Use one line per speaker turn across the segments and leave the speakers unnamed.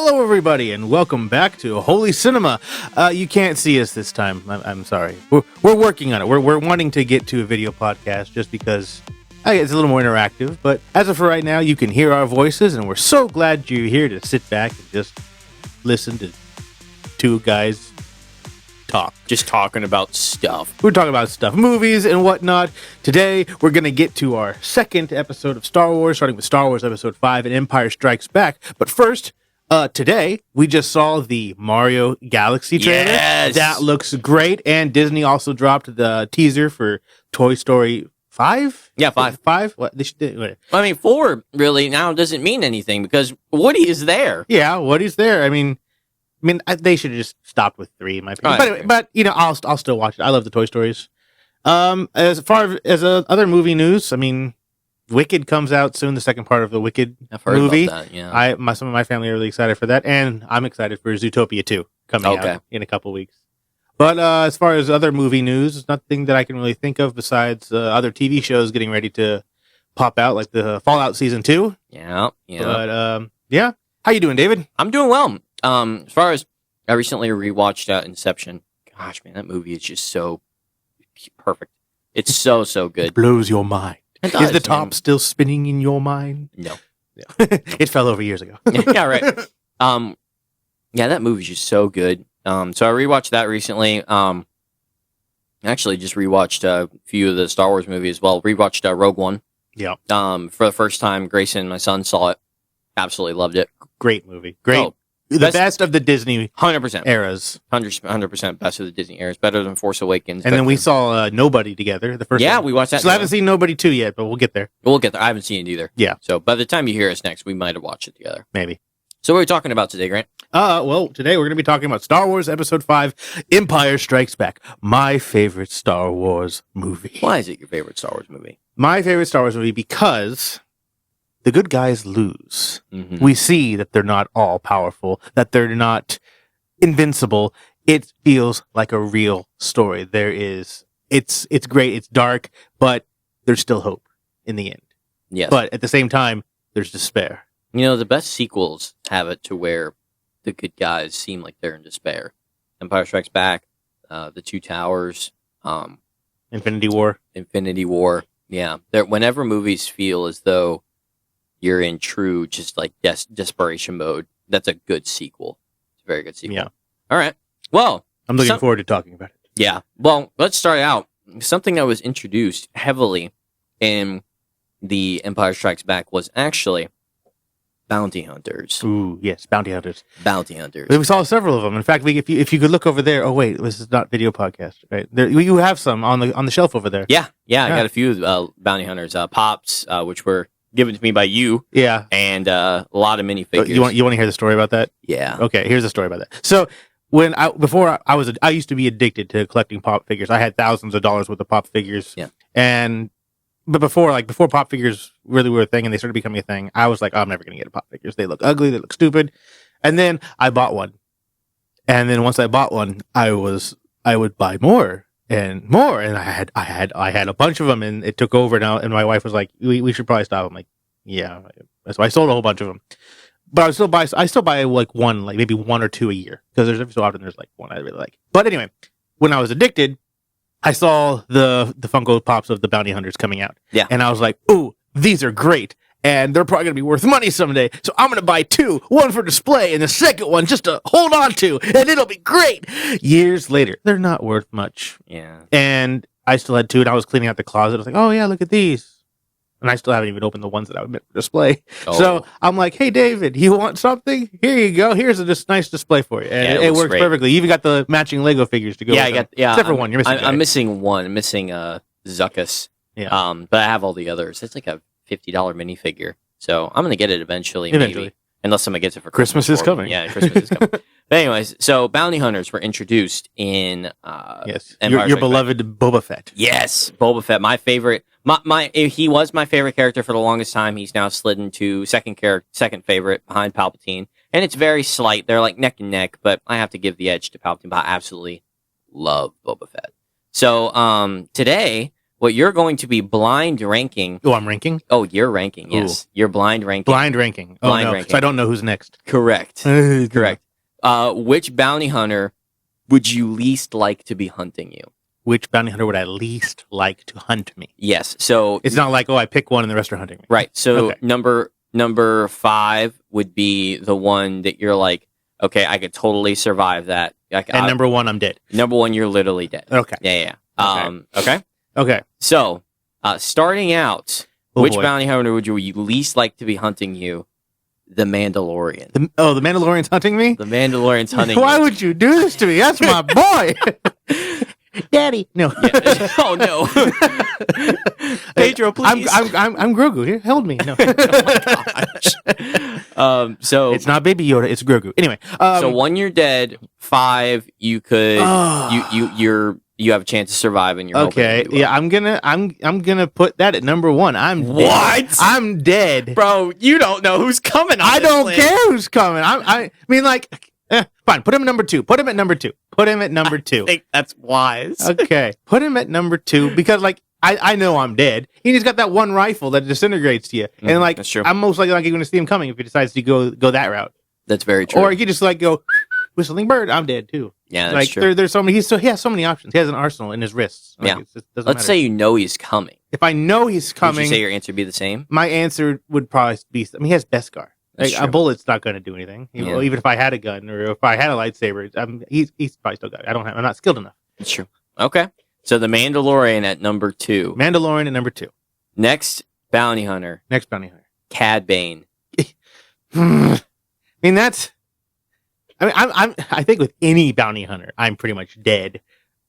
Hello, everybody, and welcome back to Holy Cinema. You can't see us this time. I'm sorry. We're working on it. We're wanting to get to a video podcast just because it's a little more interactive. But as of for right now, you can hear our voices, and we're so glad you're here to sit back and just listen to two guys talk.
Just talking about stuff.
We're talking about stuff, movies and whatnot. Today, we're going to get to our second episode of Star Wars, starting with Star Wars Episode 5 and Empire Strikes Back. But first, today, we just saw the Mario Galaxy trailer.
Yes!
That looks great. And Disney also dropped the teaser for Toy Story 5?
Yeah, 5.
5? What? They should, what?
I mean, 4 really now doesn't mean anything because Woody is there.
Yeah, Woody's there. I mean, they should have just stopped with 3, in my opinion. But you know, I'll still watch it. I love the Toy Stories. As far as other movie news, I mean, Wicked comes out soon. The second part of the Wicked
I've heard
movie.
about that, yeah.
Some of my family are really excited for that, and I'm excited for Zootopia 2 coming out in a couple weeks. But as far as other movie news, there's nothing that I can really think of besides other TV shows getting ready to pop out, like the Fallout Season 2.
Yeah.
But yeah, how you doing, David?
I'm doing well. As far as I recently rewatched Inception. Gosh, man, that movie is just so perfect. It's so good.
It blows your mind.
It does,
Is the top
man.
still spinning in your mind?
No.
It fell over years ago.
Yeah, right. Yeah, that movie's just so good. So I rewatched that recently. Actually just rewatched a few of the Star Wars movies as well. Rewatched Rogue One.
Yeah.
For the first time, Grayson, my son, saw it. Absolutely loved it.
Great movie. Great.
Oh,
the best of the Disney
100%.
eras.
100% best of the Disney eras. Better than Force Awakens.
And then we saw Nobody together, the first
Yeah,
one.
we watched that.
So I haven't seen Nobody 2 yet, but we'll get there.
We'll get there. I haven't seen it either.
Yeah.
So by the time you hear us next, we might have watched it together.
Maybe.
So what are we talking about today, Grant?
Well, today we're going to be talking about Star Wars Episode 5, Empire Strikes Back. My favorite Star Wars movie.
Why is it your favorite Star Wars movie?
My favorite Star Wars movie because the good guys lose.
Mm-hmm.
We see that they're not all powerful, that they're not invincible. It feels like a real story. It's great, it's dark, but there's still hope in the end.
Yes.
But at the same time, there's despair.
You know, the best sequels have it to where the good guys seem like they're in despair. Empire Strikes Back, The Two Towers,
Infinity War.
Yeah. Whenever movies feel as though you're in true, just like desperation mode, that's a good sequel. It's a very good sequel.
Yeah.
All right. Well,
I'm looking forward to talking about it.
Yeah. Well, let's start out. Something that was introduced heavily in the Empire Strikes Back was actually bounty hunters.
Ooh, yes, bounty hunters.
Bounty hunters.
We saw several of them. In fact, if you could look over there. Oh wait, this is not video podcast, right? There, you have some on the shelf over there.
Yeah. I got a few bounty hunters. Pops, which were given to me by you.
Yeah,
and a lot of minifigures.
You want to hear the story about that?
Yeah.
Okay, here's the story about that. So I used to be addicted to collecting pop figures. I had thousands of dollars worth of pop figures.
Yeah.
But before pop figures really were a thing and they started becoming a thing, I was like, oh, I'm never going to get a pop figures. They look ugly. They look stupid. And then I bought one. And then once I bought one, I would buy more and more. And I had a bunch of them and it took over now. And my wife was like, we should probably stop. I'm like, yeah. So I sold a whole bunch of them. But I still buy like one, like maybe 1 or 2 a year. Because every so often there's like one I really like. But anyway, when I was addicted, I saw the Funko Pops of the Bounty Hunters coming out.
Yeah.
And I was like, ooh, these are great. And they're probably going to be worth money someday. So I'm going to buy 2, one for display and the second one just to hold on to. And it'll be great. Years later, they're not worth much.
Yeah.
And I still had 2 and I was cleaning out the closet. I was like, oh yeah, look at these. And I still haven't even opened the ones that I meant for display.
Oh.
So I'm like, hey, David, you want something? Here you go. Here's a nice display for you. And
Yeah,
it works
great.
perfectly. You even got the matching Lego figures to go with them. Except for one. You're missing
I'm missing one. I'm missing Zuckuss.
Yeah.
But I have all the others. It's like a $50 minifigure. So I'm going to get it eventually. Maybe. Unless somebody gets it for
Christmas is coming.
Yeah, Christmas is coming. But anyways, so bounty hunters were introduced in
yes,
Empire
your
Strikes Back.
beloved Boba Fett.
Yes, Boba Fett, my favorite. He was my favorite character for the longest time. He's now slid into second favorite behind Palpatine, and it's very slight. They're like neck and neck, but I have to give the edge to Palpatine. But I absolutely love Boba Fett. So today what you're going to be blind ranking.
Oh, I'm ranking.
Oh, you're ranking. Yes, you're blind ranking.
Blind ranking. Oh
Blind
no,
ranking.
so I don't know who's next.
Correct. Correct. Which bounty hunter would you least like to be hunting you?
Which bounty hunter would I least like to hunt me?
Yes. So
It's not like, oh, I pick one and the rest are hunting me.
right. So
Okay.
number 5 would be the one that you're like, okay, I could totally survive that.
And number 1, I'm dead.
number 1, you're literally dead.
Okay.
Yeah.
Okay.
Okay.
Okay.
So, starting out,
Oh,
which
boy.
bounty hunter would you least like to be hunting you? The Mandalorian.
The Mandalorian's hunting me?
The Mandalorian's hunting
Why
you.
would you do this to me? That's my boy. Daddy. No.
Yeah. Oh no. Pedro, please.
I'm Grogu. Here, hold me. No.
So
It's not Baby Yoda. It's Grogu. Anyway.
so 1, you're dead. 5, you could you have a chance to survive, and you're hoping
okay.
you will.
Yeah, I'm gonna put that at number 1. I'm dead.
What?
I'm dead.
Bro, you don't know who's coming. On
I
this
don't
list.
care who's coming. I mean, like, fine. Put him at number 2. Put him at number 2. Put him at number 2.
I think that's wise.
Okay. Put him at number 2 because, like, I know I'm dead. He's got that one rifle that disintegrates to you, and like,
that's true.
I'm most likely not going to see him coming if he decides to go that route.
That's very true.
Or he could just like go whistling bird. I'm dead too.
yeah, that's
Like
true.
there's so many. He has so many options. He has an arsenal in his wrists. Like,
Yeah.
it doesn't
Let's
matter.
say you know he's coming.
if I know he's
Would
coming,
you say your answer would be the same?
my answer would probably be. I mean, he has Beskar.
That's
Like,
true.
a bullet's not going to do anything.
Yeah.
Even if I had a gun or if I had a lightsaber, he's probably still got it. I'm not skilled enough.
That's true. Okay. So the Mandalorian at number 2.
Mandalorian at number 2.
Next bounty hunter,
Next bounty hunter.
Cad Bane.
I mean, that's. I mean, I think with any bounty hunter, I'm pretty much dead.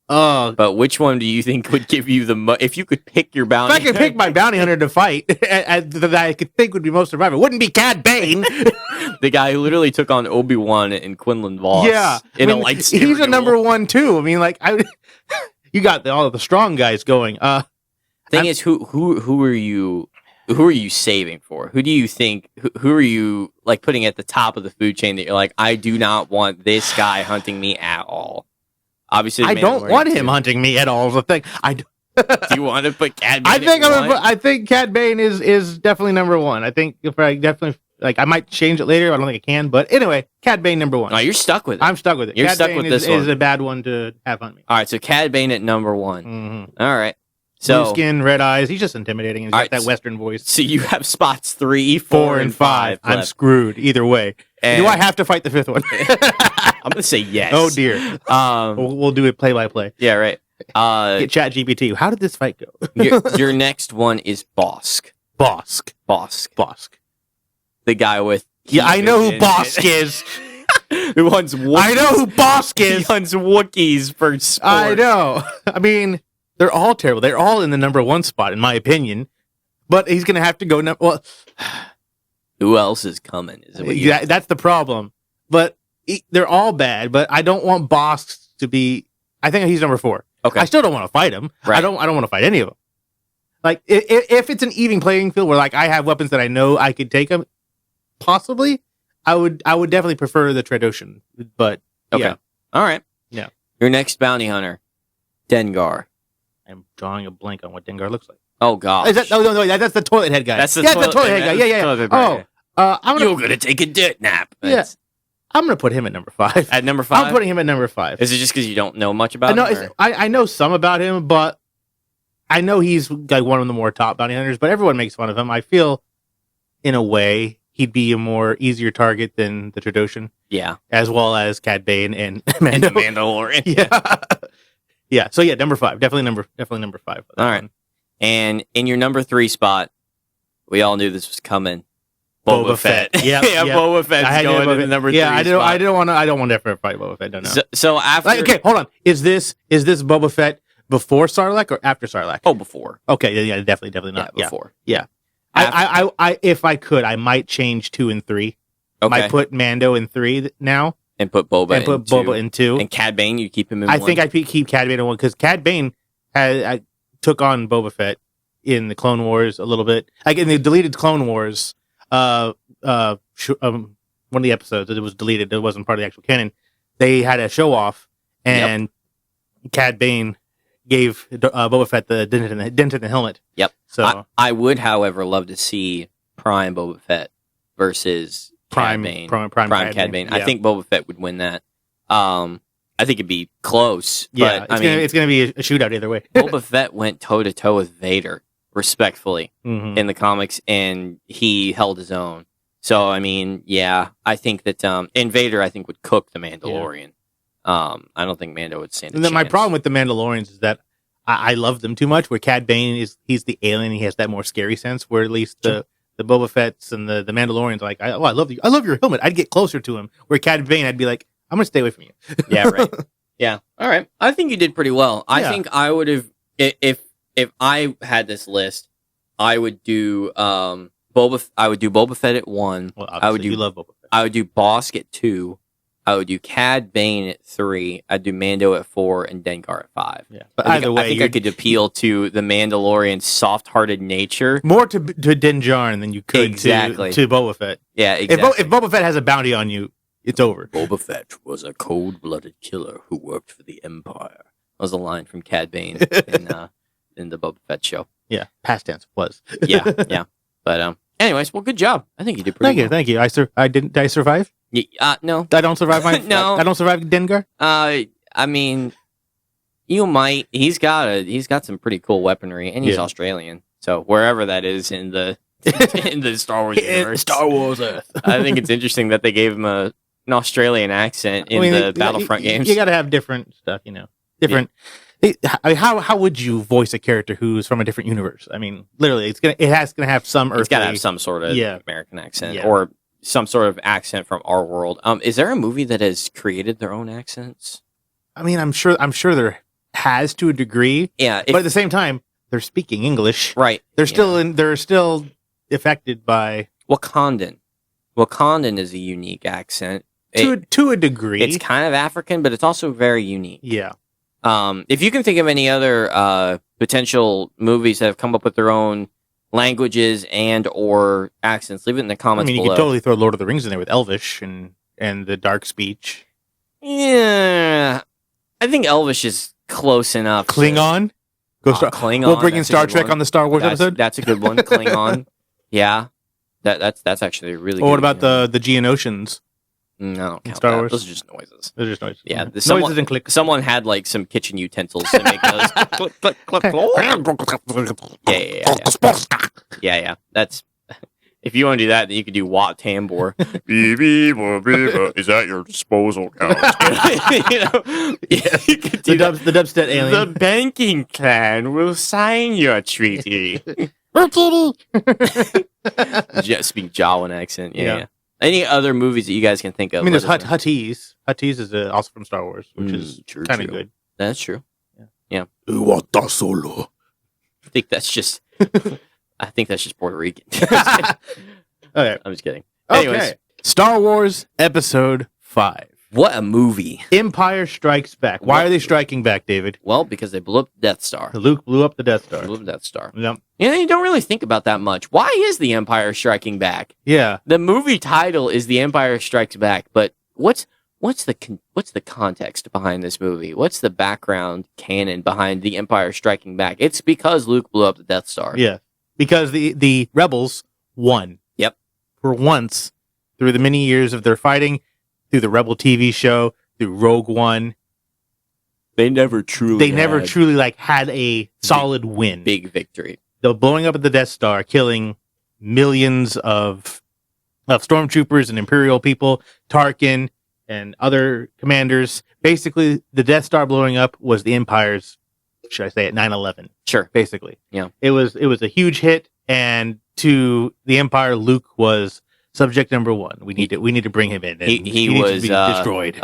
Oh,
But which one do you think would give you the most? If you could pick your
if
bounty,
I could pick my bounty hunter to fight that I could think would be most survivor, it wouldn't be Cad Bane.
the guy who literally took on Obi-Wan and Quinlan Voss.
Yeah,
in
I mean,
a lightsaber.
he's a
duel.
number 1 too. I mean, like you got all of the strong guys going.
Thing
I'm-
is, who are you saving for? Who do you think? Who are you like putting at the top of the food chain that you're like, I do not want this guy hunting me at all. Obviously,
I don't
Mandalorian
want him
too.
hunting me at all. Is the thing.
Do you want to put Cad Bane?
I think
at one?
I think Cad Bane is definitely number 1. I think if I definitely like I might change it later. I don't think I can, but anyway, Cad Bane number 1.
No, you're stuck with it.
I'm stuck with it.
You're
Cad
stuck
Bane
with
is,
this one.
is a bad one to have hunt me.
All right, so Cad Bane at number 1.
Mm-hmm.
All right,
Blue
so
skin, red eyes. He's just intimidating. He's got
Alright,
that
so-
Western voice.
so you have spots 3,
4, and 5. I'm
left.
screwed either way.
And
Do I have to fight the 5th one?
I'm gonna say yes.
Oh dear. We'll do it play by play.
Yeah, right.
Get Chat GPT. How did this fight go?
your next one is Bosk.
Bosk.
Bosk, the guy with
Yeah, I know who
vision.
Bosk is.
Who hunts Wookiees.
I know who Bosk
He
is.
hunts Wookiees for sport.
I know. I mean, they're all terrible. They're all in the number 1 spot, in my opinion. But he's gonna have to go. Well,
Who else is coming? Is it what you?
that's the problem. But they're all bad. But I don't want Bosk to be. I think he's number 4.
Okay.
I still don't want to fight him.
Right.
I don't want to fight any of them. Like if it's an even playing field where like I have weapons that I know I could take them, possibly I would definitely prefer the Trandoshan. But
Okay.
yeah,
All right.
Yeah.
Your next bounty hunter, Dengar.
I'm drawing a blank on what Dengar looks like.
Oh God.
Is that, no, that's the toilet head guy.
That's the
yeah,
toilet-
the toilet head guy.
that's
Yeah,
the
yeah.
toilet
yeah.
paper guy.
I'm
You're
gonna
gonna take a dirt nap.
Yeah.
That's-
I'm gonna put him at number 5.
At number 5.
I'm putting him at number 5.
Is it just because you don't know much about
I know
him? or-
I know some about him, but I know he's like one of the more top bounty hunters. But everyone makes fun of him. I feel, in a way, he'd be a more easier target than the Trandoshan,
Yeah.
as well as Cad Bane and
And
Mando.
the Mandalorian.
Yeah, yeah. So yeah, number 5, definitely number 5.
All right. And in your number 3 spot, we all knew this was coming.
Boba Fett.
Yeah,
Yeah, yeah.
Boba
I
Fett's
had
going
Boba
to the
Fett.
number 3
Yeah, I
spot.
don't want to ever fight Boba Fett. Don't know.
So after...
Like, okay, hold on. Is this Boba Fett before Sarlacc or after Sarlacc?
Oh, before.
Okay, yeah, definitely not.
Yeah,
Yeah,
before.
I if I could, I might change 2 and 3.
Okay.
Might put Mando in 3 now
And put Boba
and put Boba in 2.
And Cad Bane, you keep him in
I
1?
think I keep Cad Bane in 1 because Cad Bane took on Boba Fett in the Clone Wars a little bit, like in the deleted Clone Wars. One of the episodes that it was deleted, it wasn't part of the actual canon. They had a show off, and Cad Bane gave Boba Fett the dent in the helmet.
Yep.
So
I would, however, love to see Prime Boba Fett versus
Prime
Cad Bane.
Prime
Cad Bane. I
Yeah.
think Boba Fett would win that. I think it'd be close.
Yeah,
But
it's gonna be a shootout either way.
Boba Fett went toe to toe with Vader, respectfully,
Mhm.
in the comics, and he held his own. So I mean, yeah, I think that and Vader, I think, would cook the Mandalorian. I don't think Mando would stand a
And then my
chance.
problem with the Mandalorians is that I love them too much. Where Cad Bane he's the alien, he has that more scary sense. Where at least the Boba Fett's and the Mandalorians, like, I love you, I love your helmet. I'd get closer to him. Where Cad Bane, I'd be like, I'm gonna stay away from you.
Yeah, right. Yeah. All right. I think you did pretty well. I
Yeah.
think I would have if I had this list, I would do I would do Boba Fett at 1.
Well,
I would
obviously,
do
you love Boba Fett.
I would do Bosk at 2. I would do Cad Bane at 3. I'd do Mando at 4 and Dengar at 5.
Yeah, but
I think,
either way,
I think I could appeal to the Mandalorian's soft-hearted nature.
more to Din Djarin than you could
Exactly.
to Boba Fett.
Yeah, exactly.
If Boba Fett has a bounty on you, it's over.
Boba Fett was a cold-blooded killer who worked for the Empire. That was a line from Cad Bane in the Boba Fett show.
Yeah, past tense was.
Yeah, yeah. But anyways, well, good job. I think you did pretty
Thank you,
well.
thank you. Did I survive?
No.
I don't survive my
No.
I don't survive Dengar.
I mean, you might. He's got some pretty cool weaponry, and he's
Yeah.
Australian. So wherever that is in the in the Star Wars universe,
Star Wars Earth.
I think it's interesting that they gave him an Australian accent in the Battlefront games.
You got to have different stuff, different. I mean, how would you voice a character who's from a different universe? I mean, literally, it has gonna have some earthly.
It's got to have some sort of
Yeah.
American accent
Yeah.
or some sort of accent from our world. Is there a movie that has created their own accents?
I mean, I'm sure there has to a degree,
Yeah,
but at the same time, they're speaking English.
right.
They're
Yeah.
still affected by
Wakandan. Wakandan is a unique accent.
to a degree.
It's kind of African, but it's also very unique.
Yeah.
If you can think of any other potential movies that have come up with their own languages and or accents, leave it in the
I
comments
mean, you
below.
could totally throw Lord of the Rings in there with Elvish and the dark speech.
Yeah, I think Elvish is close enough.
Klingon.
Klingon.
We'll bring in
that's a
Star
good
Trek
one.
on the Star Wars episode.
That's a good one. Klingon. Yeah, that's actually a really.
Or what
good
about the Geonosians?
No, I don't count
Star
that.
Wars?
Those are just noises.
They're just noises.
Yeah,
noises
someone-
and clicks.
Someone had like some kitchen utensils to make those. click, click, click, click. Yeah. That's if you want to do that, then you could do Wat Tambor.
Is that your disposal couch?
You know, you could do that.
The dubstep alien.
The banking clan will sign your treaty. Just speak Jawan accent. Yeah. Any other movies that you guys can think of?
I mean, there's
Let us know.
Huttese. Huttese is also from Star Wars, which is
True,
kind of
true.
good.
That's true.
Iwata solo.
I think that's just. I think that's just Puerto Rican.
Okay.
I'm just kidding. Anyways,
Okay. Star Wars Episode 5.
what a movie!
Empire Strikes Back. Why are they striking back, David?
Well, because they blew up the Death Star.
Luke blew up the Death Star.
Blew up the Death Star.
Yep.
You know, you don't really think about that much. Why is the Empire striking back?
Yeah.
The movie title is The Empire Strikes Back, but what's the context behind this movie? What's the background canon behind The Empire Striking Back? It's because Luke blew up the Death Star.
Yeah. Because the rebels won.
Yep.
For once, through the many years of their fighting, through the Rebel TV show, through Rogue One,
They never truly
truly had a solid win.
big victory.
The blowing up of the Death Star, killing millions of stormtroopers and Imperial people, Tarkin and other commanders. Basically, the Death Star blowing up was the Empire's, should I say it, 9/11.
Sure.
Basically,
Yeah.
It was a huge hit, and to the Empire, Luke was subject number one. We need to bring him in. And
He
needs
was
to be destroyed.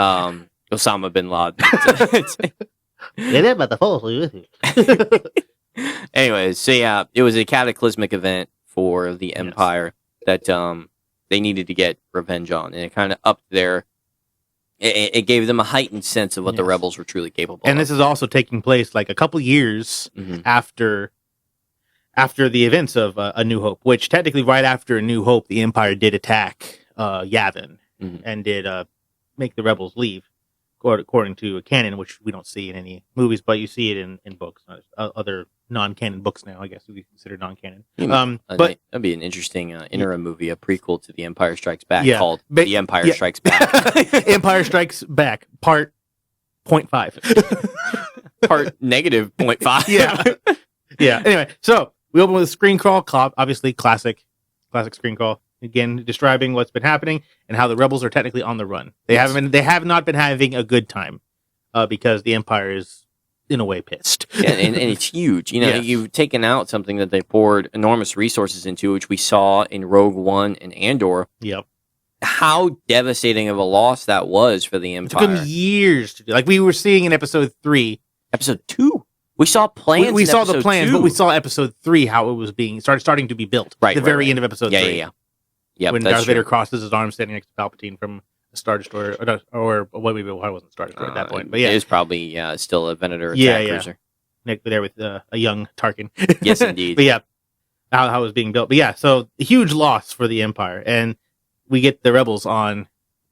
Osama bin Laden.
But the Force will be with you.
Anyways, so yeah, it was a cataclysmic event for the Empire that they needed to get revenge on, and it kind of upped their. It gave them a heightened sense of what the
Yes.
rebels were truly capable
And
of.
this is also taking place a couple years
Mhm.
after the events of A New Hope, which technically right after A New Hope, the Empire did attack Yavin
Mhm.
and did make the rebels leave. Of according to canon, which we don't see in any movies, but you see it in books, other non-canon books now. I guess we consider non-canon. But
that'd be an interesting interim movie, a prequel to The Empire Strikes Back,
Yeah.
called
But-
The Empire
yeah.
Strikes Back,
Empire Strikes Back, part 0.5.
part negative 0.5.
Yeah. Yeah. Anyway, so we open with a screen crawl, obviously classic screen crawl. Again, describing what's been happening and how the rebels are technically on the run. They have not been having a good time because the Empire is in a way pissed.
Yeah, and it's huge.
Yes.
You've taken out something that they poured enormous resources into, which we saw in Rogue One and Andor.
Yep.
How devastating of a loss that was for the
It took
Empire.
them years to do. Like we were seeing in episode 3.
Episode 2. We saw plans.
We
in
saw the
episode
plans,
2.
but we saw episode 3 how it was being starting to be built.
Right,
The
right,
very
right.
end of episode 3.
Yeah. Yep,
When
that's
Darth Vader
true.
crosses his arm standing next to Palpatine from a Star Destroyer, or well, maybe it wasn't Star Destroyer at that point, but yeah,
It was probably still a Venator
Yeah,
attack
yeah.
cruiser.
Nick there with a young Tarkin.
Yes, indeed.
But yeah, how it was being built. But yeah, so a huge loss for the Empire, and we get the rebels on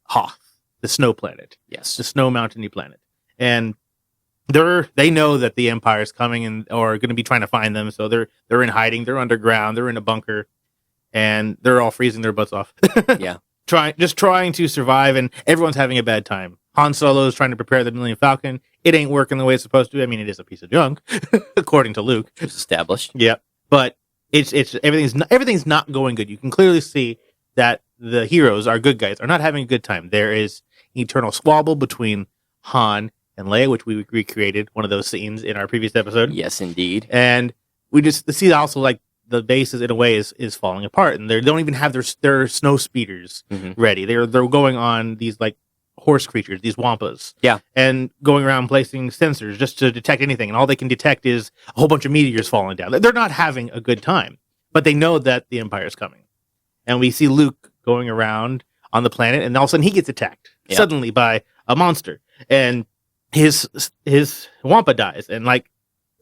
Hoth, the snow planet,
Yes.
the snow mountainy planet, and they know that the Empire is coming and or going to be trying to find them. So they're in hiding. They're underground. They're in a bunker, and they're all freezing their butts off.
Yeah.
trying to survive, and everyone's having a bad time. Han Solo is trying to prepare the Millennium Falcon. It ain't working the way it's supposed to. I mean, it is a piece of junk, according to Luke.
It was established.
Yeah, but it's everything's not going good. You can clearly see that the heroes, our good guys, are not having a good time. There is eternal squabble between Han and Leia, which we recreated one of those scenes in our previous episode.
Yes, indeed.
And we just see also like the base is in a way is falling apart, and they don't even have their snow speeders
Mhm.
ready. They're going on these like horse creatures, these wampas.
Yeah.
And going around placing sensors just to detect anything, and all they can detect is a whole bunch of meteors falling down. They're not having a good time, but they know that the Empire is coming. And we see Luke going around on the planet, and all of a sudden he gets attacked
Yeah.
suddenly by a monster, and his wampa dies, and like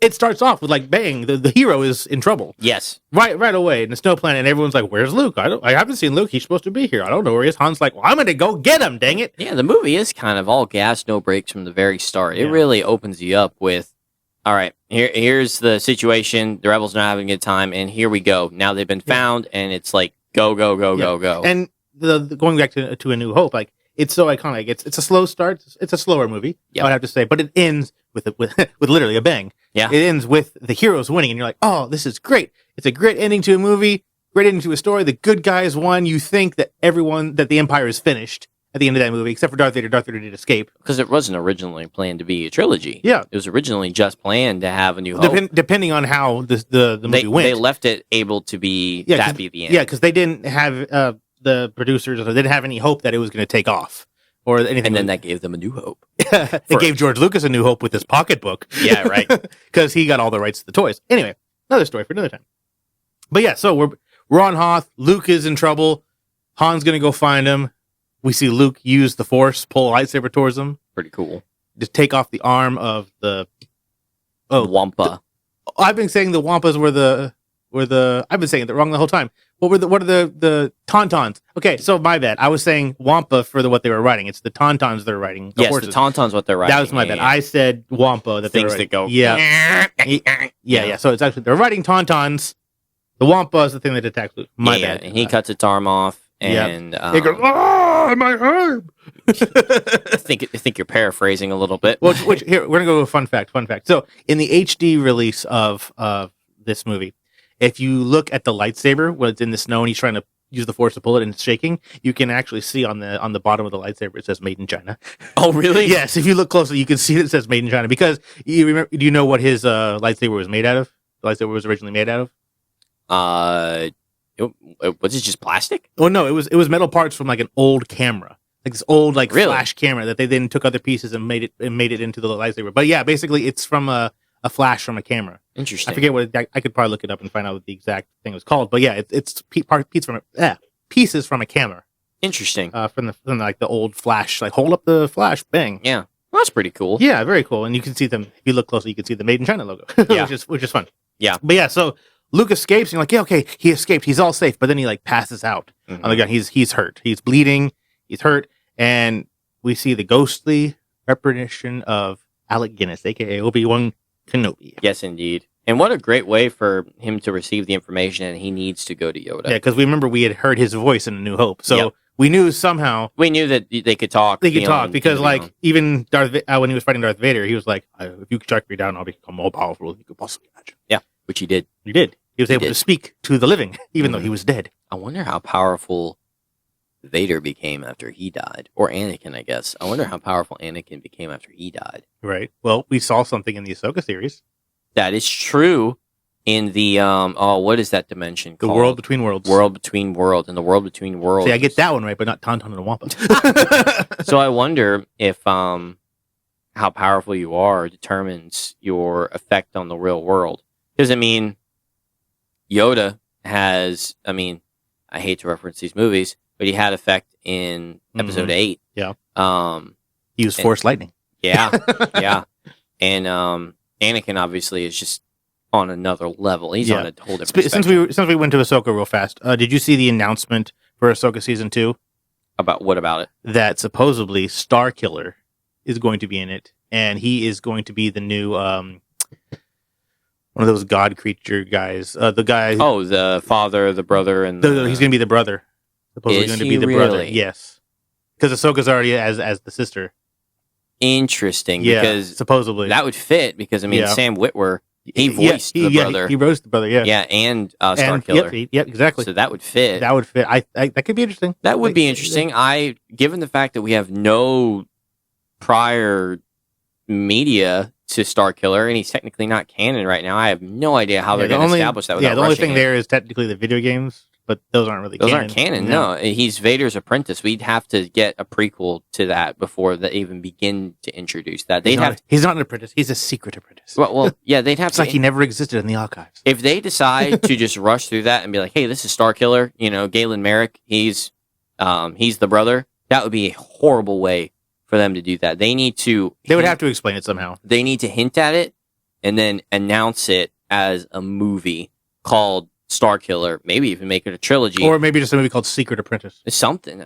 it starts off with like bang, the hero is in trouble
Yes.
right away in the snow planet, and everyone's like, "Where's Luke? I haven't seen Luke. He's supposed to be here. I don't know where he is." Han's like, "Well, I'm gonna go get him. Dang it!"
Yeah, the movie is kind of all gas, no brakes from the very start. It
Yeah.
really opens you up with, all right, here's the situation. The rebels are not having a good time, and here we go. Now they've been found, and it's like go, go, go,
Yeah.
go, go.
And the going back to A New Hope, like it's so iconic. It's a slow start. It's a slower movie.
Yep.
I would have to say, but it ends with with literally a bang.
Yeah.
It ends with the heroes winning, and you're like, "Oh, this is great! It's a great ending to a movie, great ending to a story. The good guys won." You think that the Empire is finished at the end of that movie, except for Darth Vader. Darth Vader did escape.
Because it wasn't originally planned to be a trilogy.
Yeah.
It was originally just planned to have A New Hope.
Depending on how the movie went.
They left it able to be
Yeah,
that
'cause-
be the end.
Yeah, because they didn't have the producers, or they didn't have any hope that it was going to take off or anything.
And then that gave them a new hope.
it gave George Lucas a new hope with his pocketbook.
Yeah, right.
Because he got all the rights to the toys. Anyway, another story for another time. But yeah, so we're on Hoth. Luke is in trouble. Han's going to go find him. We see Luke use the Force, pull a lightsaber towards him,
Pretty cool.
just take off the arm of the.
Wampa.
I've been saying the Wampas were the. I've been saying it wrong the whole time. What are the Tauntauns? Okay, so my bad. I was saying Wampa for what they were writing. It's the Tauntauns they're writing. The
Yes,
horses.
the Tauntauns what they're writing.
That was my
Yeah,
bad.
yeah.
I said Wampa that they were
Things that
writing.
go.
Yeah. So it's actually they're writing Tauntauns. The Wampa is the thing that attacks Luke. My
Yeah,
bad.
and he cuts its arm off.
Yep.
And
They go, "Ah, my arm!"
I think you're paraphrasing a little bit.
which here we're gonna go with a fun fact. So in the HD release of this movie, if you look at the lightsaber when it's in the snow and he's trying to use the Force to pull it and it's shaking, you can actually see on the bottom of the lightsaber it says "Made in China."
Oh, really?
Yes, if you look closely, you can see it says "Made in China" because you remember. Do you know what his lightsaber was made out of? The lightsaber was originally made out of.
Was it just plastic?
Oh no, it was metal parts from like an old camera, like this old
Really?
flash camera that they then took other pieces and made it into the lightsaber. But yeah, basically it's from a flash from a camera.
Interesting.
I forget what I could probably look it up and find out what the exact thing was called. But yeah, it's pieces from a camera
Interesting.
from like the old flash. Like hold up the flash, bang.
Yeah. Well, that's pretty cool.
Yeah, very cool. And you can see them if you look closely. You can see the Made in China logo,
Yeah.
which is fun.
Yeah.
But yeah, so Luke escapes, and you're like, yeah, okay, he escaped. He's all safe. But then he like passes out
Mhm.
on the ground. He's hurt. He's bleeding. He's hurt. And we see the ghostly premonition of Alec Guinness, aka Obi-Wan Kenobi.
Yes, indeed. And what a great way for him to receive the information, and he needs to go to Yoda.
Yeah, because we remember we had heard his voice in A New Hope, so
Yep.
we knew somehow
We knew that they could talk.
they could talk
beyond-
because, like,
beyond.
even when he was fighting Darth Vader, he was like, "If you track me down, I'll become more powerful than you could possibly imagine."
Which he did.
He did. He was able
did.
to speak to the living, even though he was dead.
I wonder how powerful Vader became after he died, or Anakin, I guess. I wonder how powerful Anakin became after he died.
Right. Well, we saw something in the Ahsoka series,
That is true. In the what is that dimension
the
called?
World Between Worlds.
World Between Worlds, and the World Between Worlds.
See, I get that one right, but not Tauntaun and Wampa.
So I wonder if how powerful you are determines your effect on the real world. Because I mean, Yoda has. I mean, I hate to reference these movies, but he had effect in Episode 8.
Yeah.
He
used Force lightning.
Yeah. Yeah. And Anakin obviously is just on another level. He's on a whole different
Since we went to Ahsoka real fast, did you see the announcement for Ahsoka season 2
What about it?
that supposedly Star Killer is going to be in it, and he is going to be the new one of those god creature guys. The guy.
Oh, the father, the brother, and
he's going to be the brother. Supposedly
Is
going to
he
be the brother.
really?
Yes, because Ahsoka's already as the sister.
interesting
Yeah,
because
supposedly
that would fit because I mean
Yeah.
Sam Witwer he voiced the brother.
He voiced the brother. Yeah,
Yeah, and Star
and,
Killer.
Yep, exactly.
So that would fit.
That would fit. I that could be interesting.
That would
Like,
be interesting. Given the fact that we have no prior media to Star Killer, and he's technically not canon right now, I have no idea how they're
the
going to
only-
establish that.
Yeah,
Without
the only
rushing
thing
it.
there is technically the video games, but those aren't really
Those
canon.
aren't canon. No, he's Vader's apprentice. We'd have to get a prequel to that before they even begin to introduce that.
He's not an apprentice. He's a secret apprentice.
Well, yeah, they'd have
It's
to.
like he never existed in the archives.
If they decide to just rush through that and be like, "Hey, this is Star Killer," Galen Merrick, he's the brother. That would be a horrible way for them to do that. They need to.
They would have to explain it somehow.
They need to hint at it and then announce it as a movie called Star Killer. Maybe even make it a trilogy
Or maybe just a movie called Secret Apprentice.
something.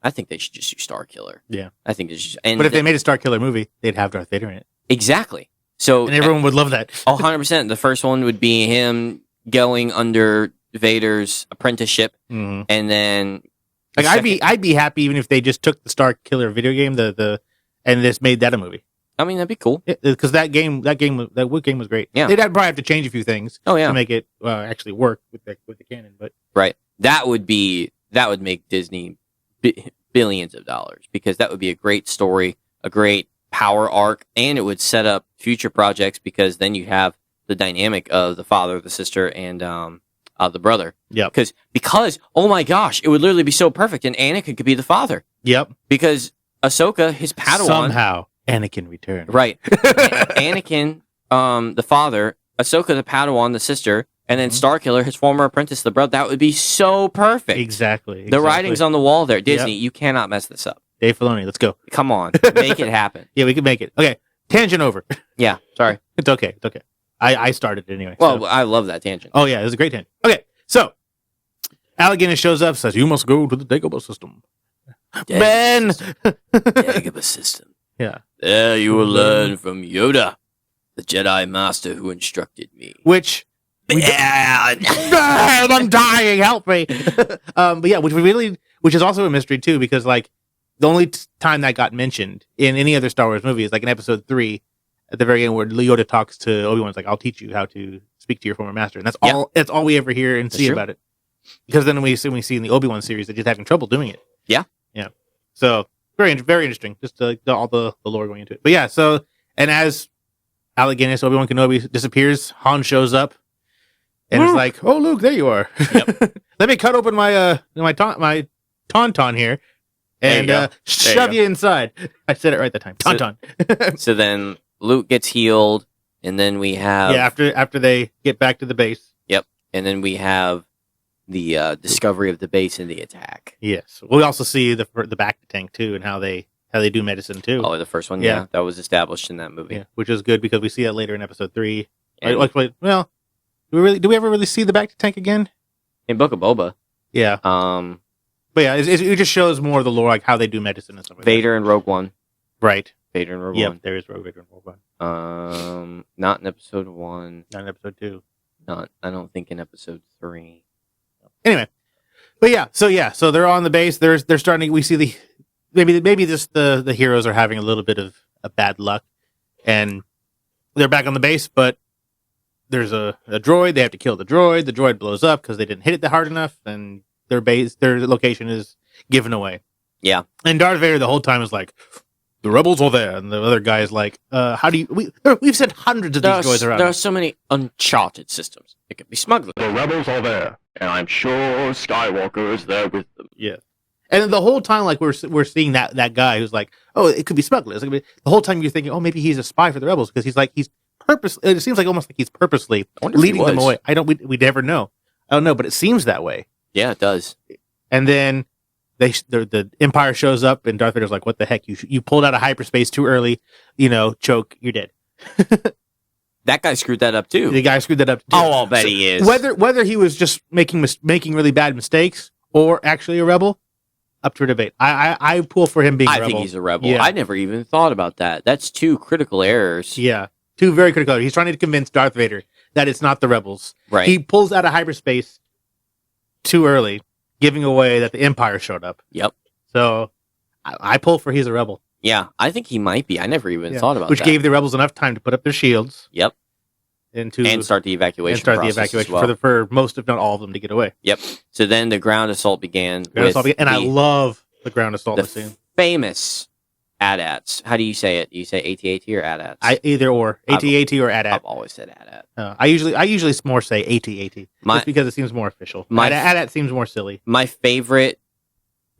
I think they should just do Star Killer.
Yeah.
I think it's just. And
But if they made a Star Killer movie, they'd have Darth Vader in it.
exactly. So
And everyone would love that.
100%. The first one would be him going under Vader's apprenticeship,
Mhm.
and then
Like I'd be happy even if they just took the Star Killer video game, and just made that a movie.
I mean, that'd be cool.
Because that game was great.
Yeah.
They'd probably have to change a few things
Oh yeah,
to make it actually work with the canon. But
right. That would make Disney billions of dollars because that would be a great story, a great power arc, and it would set up future projects because then you have the dynamic of the father, the sister, and the brother.
Yep.
Because oh my gosh, it would literally be so perfect, and Anakin could be the father
yep,
because Ahsoka, his Padawan,
somehow Anakin returned.
right? Anakin, the father, Ahsoka, the Padawan, the sister, and then
Mhm.
Starkiller, his former apprentice, the brother. That would be so perfect.
Exactly.
The writing's on the wall there. Disney,
Yep.
you cannot mess this up.
Dave Filoni. Let's go.
Come on, make it happen.
Yeah, we can make it. Okay, tangent over.
Yeah, sorry.
It's okay. It's okay. I started it anyway.
Well,
so.
I love that tangent.
Oh yeah, it was a great tangent. Okay, so Alec Guinness shows up, says you must go to the Dagobah system. Ben.
Dagobah system.
Yeah.
There you will learn from Yoda, the Jedi Master who instructed me.
Which I'm dying. Help me. But yeah, which is also a mystery too, because like the only time that got mentioned in any other Star Wars movie is like in Episode 3 at the very end where Yoda talks to Obi-Wan's like, "I'll teach you how to speak to your former master," and that's
Yeah.
all. That's all we ever hear and
That's
see
true.
about it. Because then we see in the Obi-Wan series they're just having trouble doing it.
Yeah.
Yeah. So very interesting. Just all the lore going into it. But yeah. So and as Alec Guinness, Obi-Wan Kenobi disappears, Han shows up. And it's
Luke.
like, oh, Luke, there you are. Let me cut open my tauntaun here and
There you go.
shove you inside. I said it right that time.
So-
Tauntaun.
So then Luke gets healed, and then we have
Yeah, after they get back to the base.
and then we have the discovery of the base and the attack.
Yes. We also see the back tank too, and how they do medicine too.
Oh, the first one,
Yeah.
yeah, that was established in that movie.
Yeah, which is good because we see that later in Episode 3.
And
Well, do we ever really see the back tank again?
in Book of Boba,
Yeah, but yeah, it just shows more of the lore, like how they do medicine and stuff like
Vader and Rogue One.
that. Right.
Vader in Rogue
Yep,
One.
there is Rogue Vader in Rogue One.
Not in episode 1.
Not in episode 2.
Not, I don't think in episode 3.
Anyway, but so they're on the base. They're starting. We see maybe the heroes are having a little bit of a bad luck, and they're back on the base. But there's a droid. They have to kill the droid. The droid blows up because they didn't hit it hard enough, and their location is given away.
Yeah.
And Darth Vader the whole time is like, the rebels are there, and the other guy's like, how do you? We've sent hundreds of these droids around.
There are so many uncharted systems. It could be smugglers.
The rebels are there, and I'm sure Skywalker is there with them.
Yeah. And the whole time, like, we're seeing that guy who's like, oh, it could be smugglers. The whole time you're thinking, oh, maybe he's a spy for the rebels because he's purposely. It seems like almost like he's purposely leading them away. We never know. I don't know, but it seems that way.
Yeah, it does.
And then the Empire shows up, and Darth Vader's like, what the heck? You pulled out of hyperspace too early. Choke, you're dead.
That guy screwed that up too.
The guy screwed that up. Too.
Oh, I'll bet he is.
Whether he was just making really bad mistakes or actually a rebel, up to a debate. I pull for him being a rebel.
I think he's a rebel.
Yeah.
I never even thought about that. That's two critical errors.
Yeah. Two very critical errors. He's trying to convince Darth Vader that it's not the rebels.
Right.
He pulls out of hyperspace too early, giving away that the Empire showed up.
Yep.
So I pull for he's a rebel.
Yeah, I think he might be. I never even thought about
Which
that.
gave the rebels enough time to put up their shields.
Yep.
And
start the evacuation process as well.
for most, if not all of them, to get away.
Yep. So then the ground assault began.
I love the ground assault
the
scene.
Famous AT-ATs. How do you say it? Do you say AT-AT or AT-ATs?
Either or. AT-AT or AT-AT.
I've always said AT-AT.
I usually more say AT-AT. Just because it seems more official. AT-AT seems more silly.
My favorite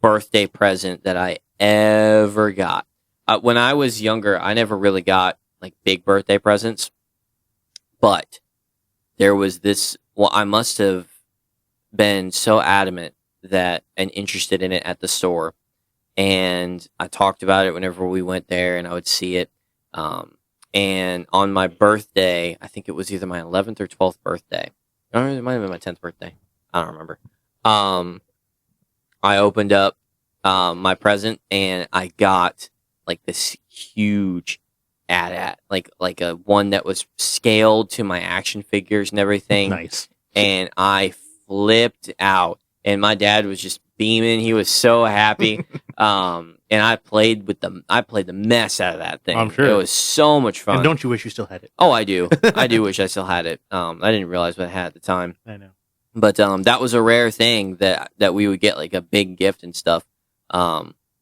birthday present that I ever got. When I was younger, I never really got like big birthday presents. But there was this, I must have been so adamant and interested in it at the store. And I talked about it whenever we went there and I would see it. And on my birthday, I think it was either my 11th or 12th birthday. Or it might have been my 10th birthday. I don't remember. I opened up my present and I got like this huge AT-AT, like a one that was scaled to my action figures and everything.
Nice.
And I flipped out, and my dad was just beaming. He was so happy. And I played the mess out of that thing.
I'm sure
it was so much fun.
And don't you wish you still had it?
Oh, I do. I do wish I still had it. I didn't realize what I had at the time.
I know.
But that was a rare thing that we would get, like a big gift and stuff.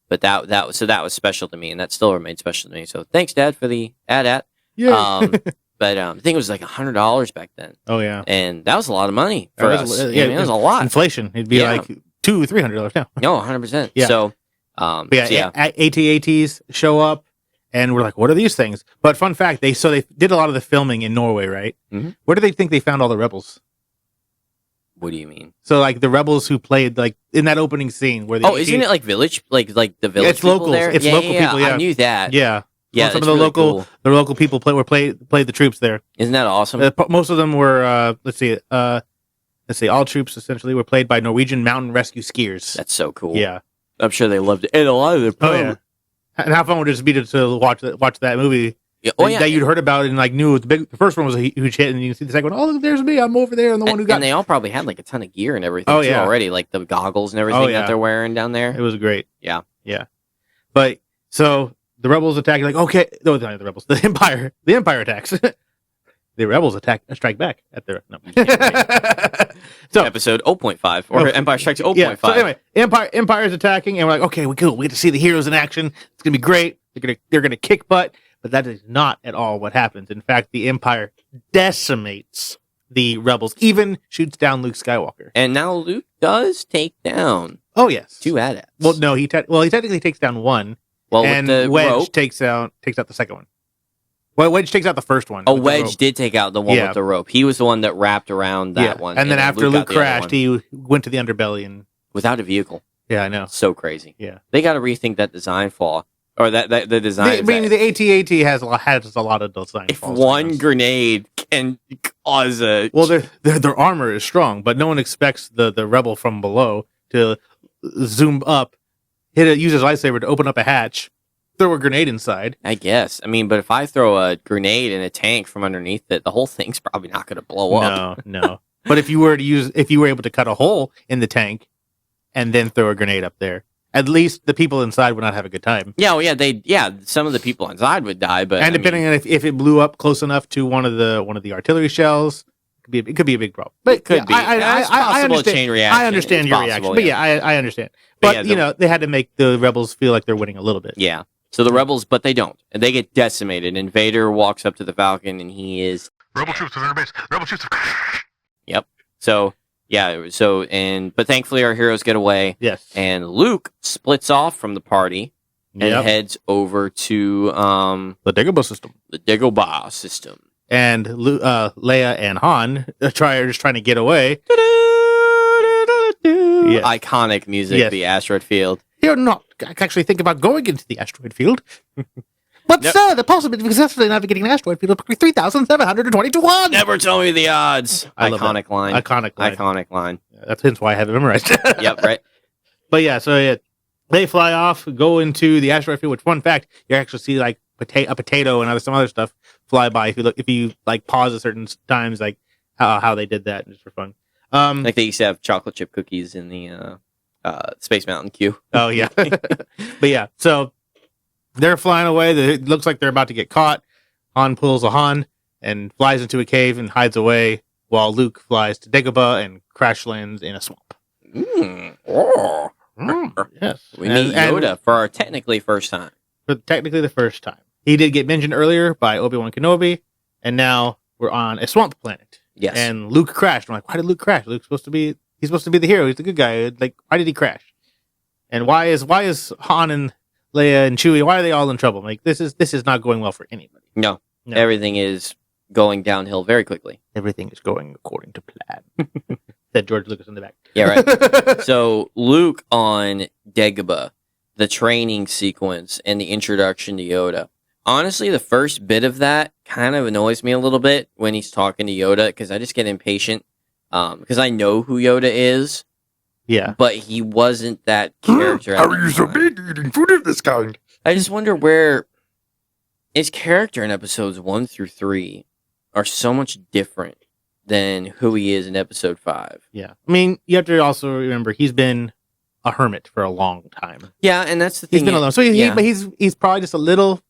But that was special to me, and that still remains special to me. So thanks, Dad, for the AT-AT.
Yeah.
But I think it was like $100 back then.
Oh yeah.
And that was a lot of money for
That
us.
was-
Yeah, it was a lot.
Inflation. It'd be like $200-$300 now.
No, 100%.
Yeah.
So,
But AT-ATs show up, and we're like, what are these things? But fun fact, they did a lot of the filming in Norway, right?
Mhm.
Where do they think they found all the rebels?
What do you mean?
So like the rebels who played like in that opening scene where
Isn't it like village, like the village?
it's
people
locals.
there?
It's local people, yeah.
I knew that.
Yeah.
Yeah,
Some of
it's
the
really
local
cool.
the local people played the troops there.
Isn't that awesome?
Most of them were let's see, all troops essentially were played by Norwegian mountain rescue skiers.
That's so cool.
Yeah.
I'm sure they loved it. And a lot of them.
Oh yeah. And how fun would it just be to watch that movie
Yeah. Oh yeah.
that you'd heard about and like knew the first one was a huge hit, and you can see the second one. Oh, look, there's me. I'm over there. I'm the one who got.
And they all probably had like a ton of gear and everything
Oh,
too
yeah.
already, like the goggles and everything
yeah.
that they're wearing down there.
It was great.
Yeah.
Yeah. But so the rebels attack. Like okay, no, not the rebels. The Empire attacks. The rebels strike back at their no. So
Episode 0.5 or Empire Strikes 0.5.
yeah. So anyway, Empire's attacking, and we're like, okay, we get to see the heroes in action. It's gonna be great. They're gonna kick butt. But that is not at all what happens. In fact, the Empire decimates the rebels, even shoots down Luke Skywalker.
And now Luke does take down
Oh yes,
2 AT-ATs.
Well, no, he technically takes down one,
with
and
the
Wedge
rope.
takes out the second one. Well, Wedge takes out the first one.
Oh,
with the
Wedge
rope.
did take out the one
Yeah.
with the rope. He was the one that wrapped around that one.
And then after Luke
got the other
crashed,
one.
he went to the underbelly, and
without a vehicle.
yeah, I know.
So crazy.
Yeah.
They got to rethink that design flaw. Or the design.
I mean, the AT-AT has a lot of design.
if
flaws,
one
sometimes.
grenade can cause a...
Well, their armor is strong, but no one expects the rebel from below to zoom up, use his lightsaber to open up a hatch, throw a grenade inside.
I guess. I mean, but if I throw a grenade in a tank from underneath it, the whole thing's probably not going to blow up.
No. But if you were able to cut a hole in the tank and then throw a grenade up there, at least the people inside would not have a good time.
Yeah, well, some of the people inside would die, but
And depending on if it blew up close enough to one of the artillery shells, it could be a big problem. But
it could be. It's
I
possible
understand.
chain reaction.
I understand
It's
your
possible,
reaction, but I understand. But they had to make the rebels feel like they're winning a little bit.
Yeah. So the rebels, but they don't, and they get decimated. And Vader walks up to the Falcon, and he is
Rebel troops are in base. Rebel troops are...
Yep. So yeah. But thankfully our heroes get away.
Yes.
And Luke splits off from the party and heads over to
the Dagobah system.
The Dagobah system.
And Leia and Han are just trying to get away. Yes.
Iconic music,
Yes.
the asteroid field.
You're not actually think about going into the asteroid field. But sir, the possibility of successfully navigating an asteroid field is 3,722 to 1.
Never tell me the odds.
I love
Iconic line.
Iconic
line.
That's hence why I have it memorized.
Yep, right.
But yeah, so they fly off, go into the asteroid field. Which, fun fact, you actually see like a potato and some other stuff fly by. If you like pause at certain times, like how they did that just for fun.
Like they used to have chocolate chip cookies in the Space Mountain queue.
Oh yeah, but yeah, so they're flying away. It looks like they're about to get caught. Han pulls a Han and flies into a cave and hides away, while Luke flies to Dagobah and crash lands in a swamp.
Oh.
Yes,
We meet Yoda for our technically first time.
For technically the first time. He did get mentioned earlier by Obi-Wan Kenobi, and now we're on a swamp planet.
Yes.
And Luke crashed. I'm like, why did Luke crash? He's supposed to be the hero. He's the good guy. Like, why did he crash? And why is Han and Leia and Chewie, why are they all in trouble? Like, this is not going well for anybody.
No.
No.
Everything is going downhill very quickly.
Everything is going according to plan. Said George Lucas in the back.
Yeah, right. So Luke on Dagobah, the training sequence and the introduction to Yoda. Honestly, the first bit of that kind of annoys me a little bit when he's talking to Yoda because I just get impatient because I know who Yoda is,
Yeah.
but he wasn't that character.
How are you so big eating food of this kind?
I just wonder where his character in episodes 1 through 3 are so much different than who he is in episode 5.
Yeah. I mean, you have to also remember he's been a hermit for a long time.
Yeah, and that's the
He's
thing.
been alone. So but he's probably just a little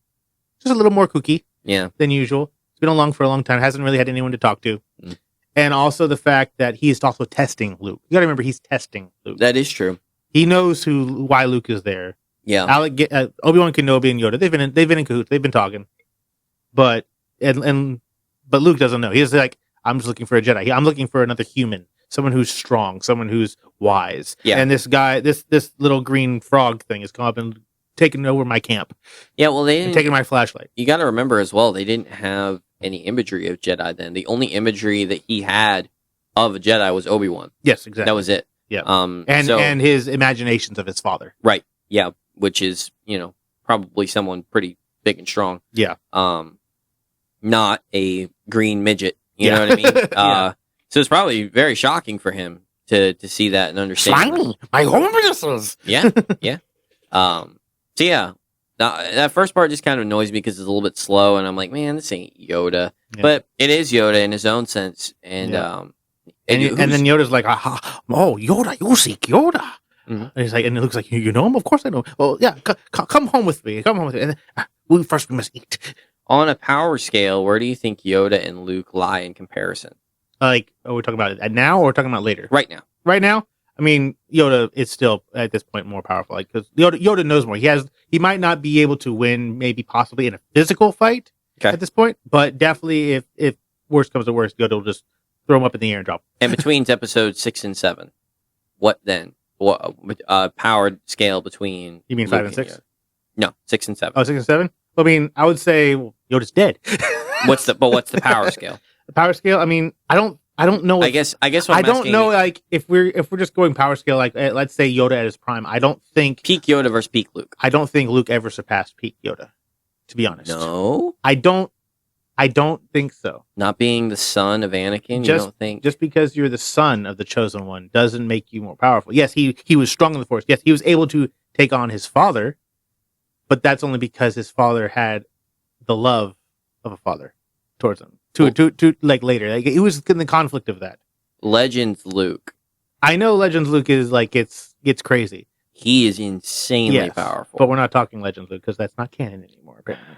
more kooky
Yeah.
than usual. He's been along for a long time. Hasn't really had anyone to talk to.
Mm.
And also the fact that he's also testing Luke. You got to remember he's testing Luke.
That is true.
He knows why Luke is there.
Yeah.
Obi-Wan Kenobi and Yoda. They've been in cahoots. They've been talking. But Luke doesn't know. He's like, I'm just looking for a Jedi. I'm looking for another human, someone who's strong, someone who's wise.
Yeah.
And this guy, this little green frog thing has come up and taken over my camp
Yeah, well, they
and
didn't,
taken my flashlight.
you got to remember as well, they didn't have any imagery of Jedi then. The only imagery that he had of a Jedi was Obi-Wan.
Yes, exactly.
That was it.
Yeah.
And
And his imaginations of his father.
right. Yeah, which is, probably someone pretty big and strong.
Yeah.
Not a green midget. You know what I mean?
Yeah.
So it's probably very shocking for him to see that and understand.
Slimy, my home visitors.
Yeah, yeah. So yeah, that first part just kind of annoys me because it's a little bit slow, and I'm like, man, this ain't Yoda,
Yeah.
but it is Yoda in his own sense, and
Yeah.
and
And then Yoda's like, oh, Yoda, you seek Yoda.
Mhm.
And he's like, and it looks like you know him. Of course I know. Well, yeah, come home with me. Come home with me. And we must eat.
on a power scale, where do you think Yoda and Luke lie in comparison
Like, are we talking about it now or we're talking about later?
right now?
Right now, I mean, Yoda is still at this point more powerful. Like, because Yoda knows more. He might not be able to win, maybe possibly in a physical fight
Okay.
at this point, but definitely if worst comes to worst, Yoda will just throw him up in the air and drop him.
And between episodes 6 and 7, what then? What powered scale between?
You mean
Luke
5 and 6?
Yoda? No, 6 and 7.
Oh, 6 and 7? I mean, I would say Yoda's dead.
What's the power scale?
The power scale? I mean, I don't know.
I guess what
I
I'm
don't
asking
know.
is
Like, if we're just going power scale, like let's say Yoda at his prime, I don't think
peak Yoda versus peak Luke.
Luke ever surpassed peak Yoda. To be honest,
No,
I don't think so.
not being the son of Anakin. You
Just-
don't think?
Just because you're the son of the chosen one doesn't make you more powerful. Yes, he was strong in the Force. Yes, he was able to take on his father, but that's only because his father had the love of a father towards him. Like later, like it was in the conflict of that.
Legends Luke.
I know Legends Luke is like gets crazy.
He is insanely
Yes,
powerful.
but we're not talking Legends Luke because that's not canon anymore. Apparently.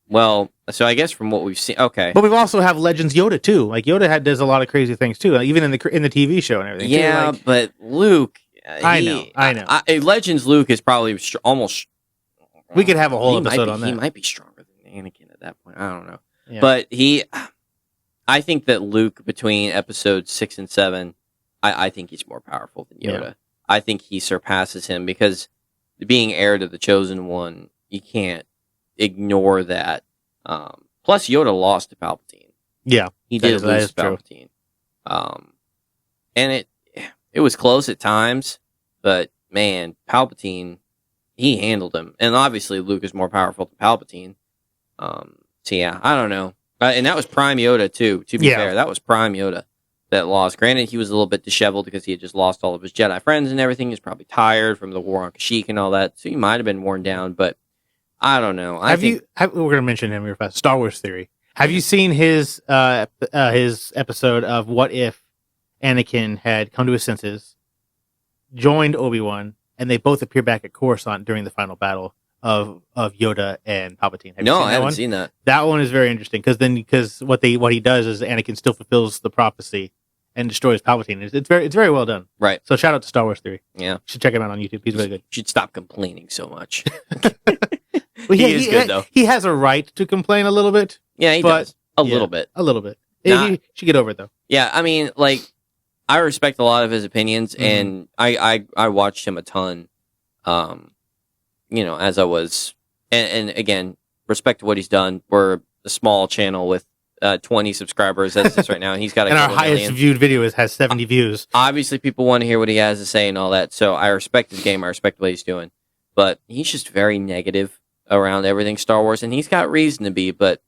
Well, so I guess from what we've seen, okay.
But we've also have Legends Yoda too. Like Yoda does a lot of crazy things too, like, even in the TV show and everything.
Yeah,
too. Like,
but Luke.
I know.
Legends Luke is probably almost.
We could have a whole
he might
episode
be-
on that.
He might be stronger than Anakin at that point. I don't know.
Yeah.
But I think that Luke between episodes 6 and 7, I think he's more powerful than Yoda.
Yeah.
I think he surpasses him because being heir to the Chosen One, you can't ignore that. Plus, Yoda lost to Palpatine.
yeah,
He
That
did
is- that
lose
is
to
true.
Palpatine. And it was close at times, but man, Palpatine, he handled him. And obviously, Luke is more powerful than Palpatine. So yeah, I don't know. And that was Prime Yoda too. To be
Yeah.
fair, that was Prime Yoda that lost. Granted, he was a little bit disheveled because he had just lost all of his Jedi friends and everything. He's probably tired from the war on Kashyyyk and all that, so he might have been worn down. But I don't know.
we're gonna mention him real fast. Star Wars theory. Have you seen his episode of What If Anakin had come to his senses, joined Obi-Wan, and they both appear back at Coruscant during the final battle of Yoda and Palpatine? Have you
No,
seen
I
that
haven't
one?
seen that.
That one is very interesting because what he does is Anakin still fulfills the prophecy and destroys Palpatine. It's very well done.
Right.
So shout out to Star Wars Theory.
Yeah.
You should check him out on YouTube. He's really good.
You should stop complaining so much.
Well,
He is good, though.
He has a right to complain a little bit.
Yeah, he
But-
does. A
yeah.
little bit.
A little bit.
Nah.
He should get over it though.
Yeah, I mean, like, I respect a lot of his opinions,
Mhm.
and I watched him a ton, as I was, and again, respect to what he's done. We're a small channel with 20 subscribers as it is right now, and he's got a
And our
couple
highest
million.
viewed video has 70 views.
Obviously, people want to hear what he has to say and all that, so I respect his game. I respect what he's doing, but he's just very negative around everything Star Wars, and he's got reason to be, but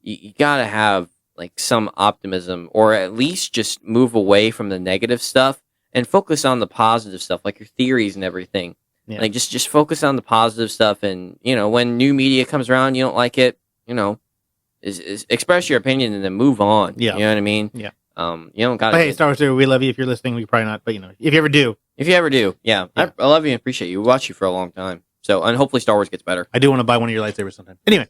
you gotta have like some optimism, or at least just move away from the negative stuff and focus on the positive stuff, like your theories and everything.
Yeah.
Like just focus on the positive stuff, and when new media comes around, you don't like it, is express your opinion and then move on.
Yeah.
You know what I mean?
Yeah.
You don't gotta.
But hey, Star Wars Theory, we love you. If you're listening, we probably not. But if you ever do,
if you ever do, yeah.
Yeah.
I love you and appreciate you. We watched you for a long time. So, and hopefully Star Wars gets better.
I do want to buy one of your lightsabers sometime. Anyway.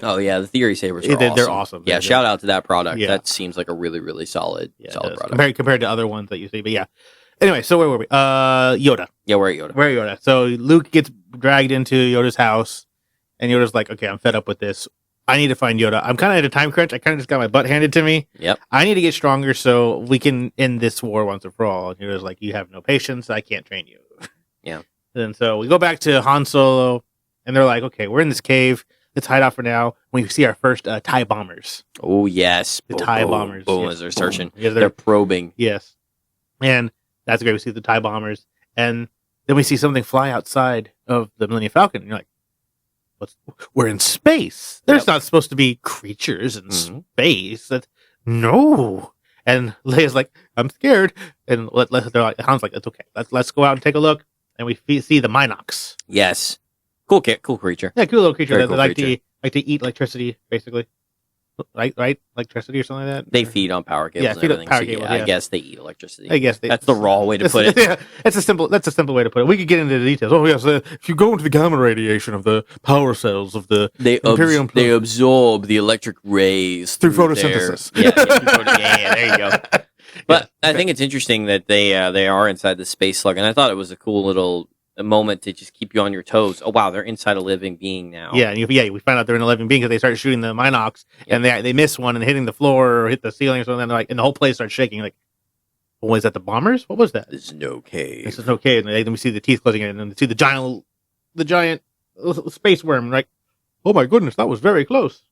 Oh yeah, the theory sabers are
They're
awesome.
awesome.
Yeah,
They're
shout out to that product.
Yeah.
That seems like a really, really solid,
Yeah, it
solid
does.
product.
Compared to other ones that you see. But yeah. Anyway, so where were we? Yoda.
Yeah, we're at Yoda.
Where are Yoda? So Luke gets dragged into Yoda's house, and Yoda's like, okay, I'm fed up with this. I need to find Yoda. I'm kind of at a time crunch. I kind of just got my butt handed to me.
Yep.
I need to get stronger so we can end this war once and for all. And Yoda's like, you have no patience. I can't train you.
Yeah.
And so we go back to Han Solo, and they're like, okay, we're in this cave. Let's hide out for now. We see our first TIE bombers.
Oh yes,
The
Boom,
TIE
boom,
bombers.
Boom,
Yes.
as they're searching,
Yes,
they're probing.
Yes. And that's great. We see the TIE bombers. And then we see something fly outside of the Millennium Falcon. And you're like, we're in space. There's
Yep.
not supposed to be creatures in
Mhm.
space. No. And Leia's like, I'm scared. And they're like, Han's like, it's okay. Let's go out and take a look. And we see the Minox.
Yes, cool creature.
Yeah, cool little creature
Very
that
cool
like
creature.
to eat electricity, basically. Right? Electricity or something like that.
They feed on power cables.
Yeah,
and
feed on
everything.
power
So,
cables,
I
yeah.
guess they eat electricity.
I guess
That's the raw way to put it.
Yeah, that's a simple way to put it. We could get into the details. Oh yes, if you go into the gamma radiation of the power cells of the
They
Imperium
they absorb the electric rays
Through
their-
photosynthesis.
Yeah, there you go. But I think it's interesting that they are inside the space slug, and I thought it was a cool little moment to just keep you on your toes. Oh wow, they're inside a living being now.
Yeah, and we find out they're in a living being because they start shooting the Minox, and they miss one and hitting the floor or hit the ceiling or something. And, and the whole place starts shaking. Like, well, was that the bombers? What was that?
This is no cave.
This is okay. And then we see the teeth closing in, and then we see the giant space worm. Like, oh my goodness, that was very close.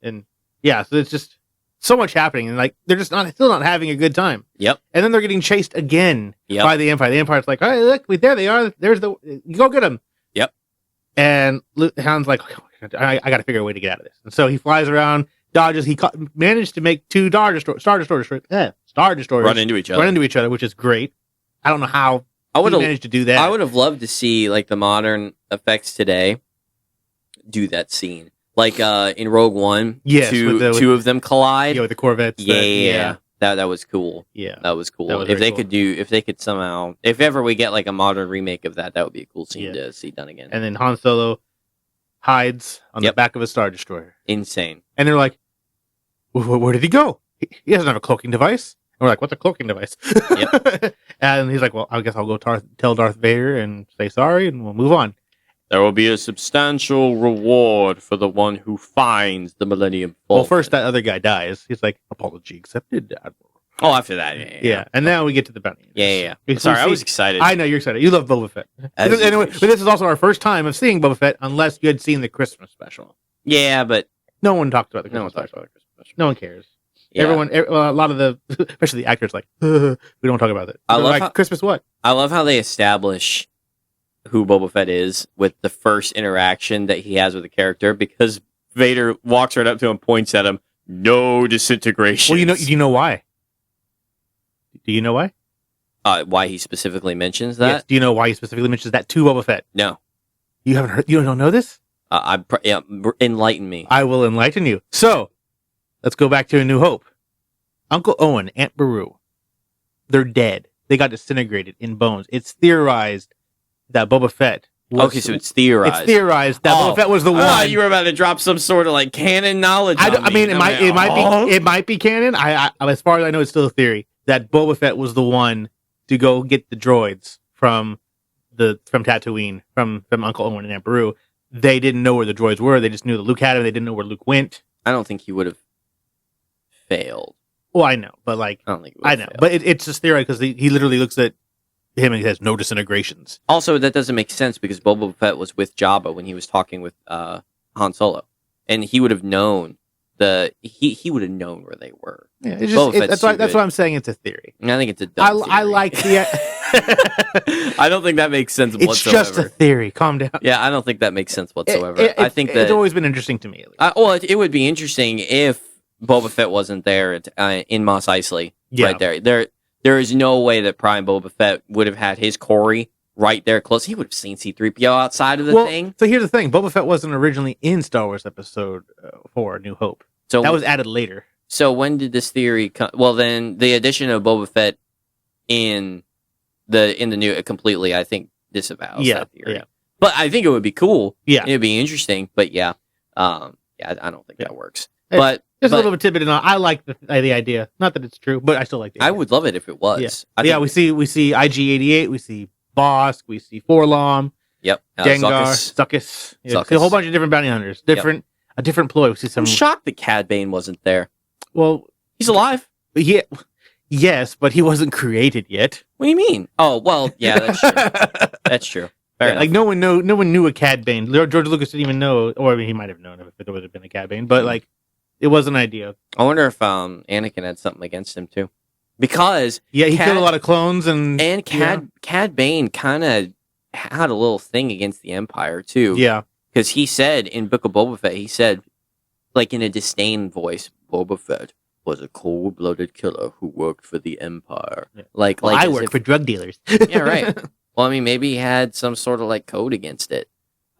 And yeah, so it's just so much happening, and like they're just still not having a good time.
Yep.
And then they're getting chased again
Yep.
by the Empire. The Empire's like, hey, look, there they are. There's you go get them.
Yep.
And Han's like, I got to figure a way to get out of this. And so he flies around, dodges. He managed to make two Star Destroyers
Run into each other.
which is great. I don't know how
I would
he
have
managed to do that.
I would have loved to see like the modern effects today do that scene. Like in Rogue One,
Yes,
two
with
of them collide.
with the Corvettes.
Yeah. That was cool.
Yeah.
That was cool.
That was
If
very
they
cool.
could if they could somehow, if ever we get like a modern remake of that, that would be a cool scene
Yeah.
to see done again.
And then Han Solo hides on the
Yep.
back of a Star Destroyer.
Insane.
And they're like, where did he go? He doesn't have a cloaking device. And we're like, what's a cloaking device? And he's like, well, I guess I'll go tell Darth Vader and say sorry, and we'll move on.
There will be a substantial reward for the one who finds the Millennium Falcon.
Well, first that other guy dies. He's like, apology accepted, Admiral.
Oh, after that,
Yeah. And now we get to the bounty.
Yeah.
We
Sorry, I
see-
was excited.
I know you're excited. You love Boba Fett.
As you
Anyway,
wish.
but this is also our first time of seeing Boba Fett, unless you had seen the Christmas special.
Yeah, but
No one talked about the
no one
Christmas
talks about
special.
it. Christmas special.
No one cares.
Yeah.
A lot of the, especially the actors, like, we don't talk about it.
I
They're
love
like,
how-
Christmas what?
I love how they establish who Boba Fett is with the first interaction that he has with the character, because Vader walks right up to him, points at him, no disintegration.
Well, you know why? Do you know why?
Why he specifically mentions
Yes.
that?
Do you know why he specifically mentions that to Boba Fett?
No.
You haven't heard? You don't know this?
Enlighten me.
I will enlighten you. So, let's go back to A New Hope. Uncle Owen, Aunt Beru, they're dead. They got disintegrated in bones. It's theorized that Boba Fett was...
Okay, so it's theorized.
It's theorized that Boba Fett was the one...
You were about to drop some sort of like canon knowledge.
I mean, it might be canon. As far as I know, it's still a theory that Boba Fett was the one to go get the droids from Tatooine, from Uncle Owen and Aunt Beru. They didn't know where the droids were. They just knew that Luke had them. They didn't know where Luke went.
I don't think he would have failed.
Well, I know, but like,
I don't think. He
I
would've
know,
failed.
but it's just theory because he literally looks at him and he says no disintegrations.
Also, that doesn't make sense because Boba Fett was with Jabba when he was talking with Han Solo, and he would have known he would have known where they were.
Yeah, it's
Boba
just,
Fett's
that's
too
why
good.
I'm saying it's a theory.
And I think it's a dumb
I
theory.
like the.
I don't think that makes sense
It's
whatsoever.
just a theory. Calm down.
Yeah, I don't think that makes sense whatsoever. I think that
it's always been interesting to me. At least.
it would be interesting if Boba Fett wasn't there in Mos Eisley right there. There is no way that Prime Boba Fett would have had his Corey right there close. He would have seen C-3PO outside of the thing.
So here's the thing: Boba Fett wasn't originally in Star Wars Episode 4: New Hope.
So
That was added later.
So when did this theory come? Well, then the addition of Boba Fett in the new completely, I think, disavows that theory.
Yeah.
But I think it would be cool.
Yeah.
It'd be interesting. But I don't think that works.
Hey,
But
Just a little bit tidbit, and I like the idea. Not that it's true, but I still like the
I
idea.
would love it if it was.
Yeah. We see IG-88, we see Bosk, we see Forlom,
Yep.
Dengar,
Zuckuss.
Zuckuss. Yeah, we see
Zuckuss.
a whole bunch of different bounty hunters. A different ploy. We see some.
I'm shocked that Cad Bane wasn't there.
Well,
He's alive.
yeah, yes, but he wasn't created yet.
What do you mean? Oh, well, yeah, that's true. That's true. Fair
Yeah,
enough.
like no one knew a Cad Bane. George Lucas didn't even know, or I mean, he might have known if there would have been a Cad Bane, but like it was an idea.
I wonder if Anakin had something against him too, because
Yeah, he
Cad-
killed a lot of clones, and
Cad Bane kind of had a little thing against the Empire too.
yeah,
Because he said in Book of Boba Fett, he said, like in a disdain voice, Boba Fett was a cold-blooded killer who worked for the Empire.
Yeah.
Like
well, I
as
work
if-
for drug dealers.
Yeah, right. Well, I mean, maybe he had some sort of like code against it.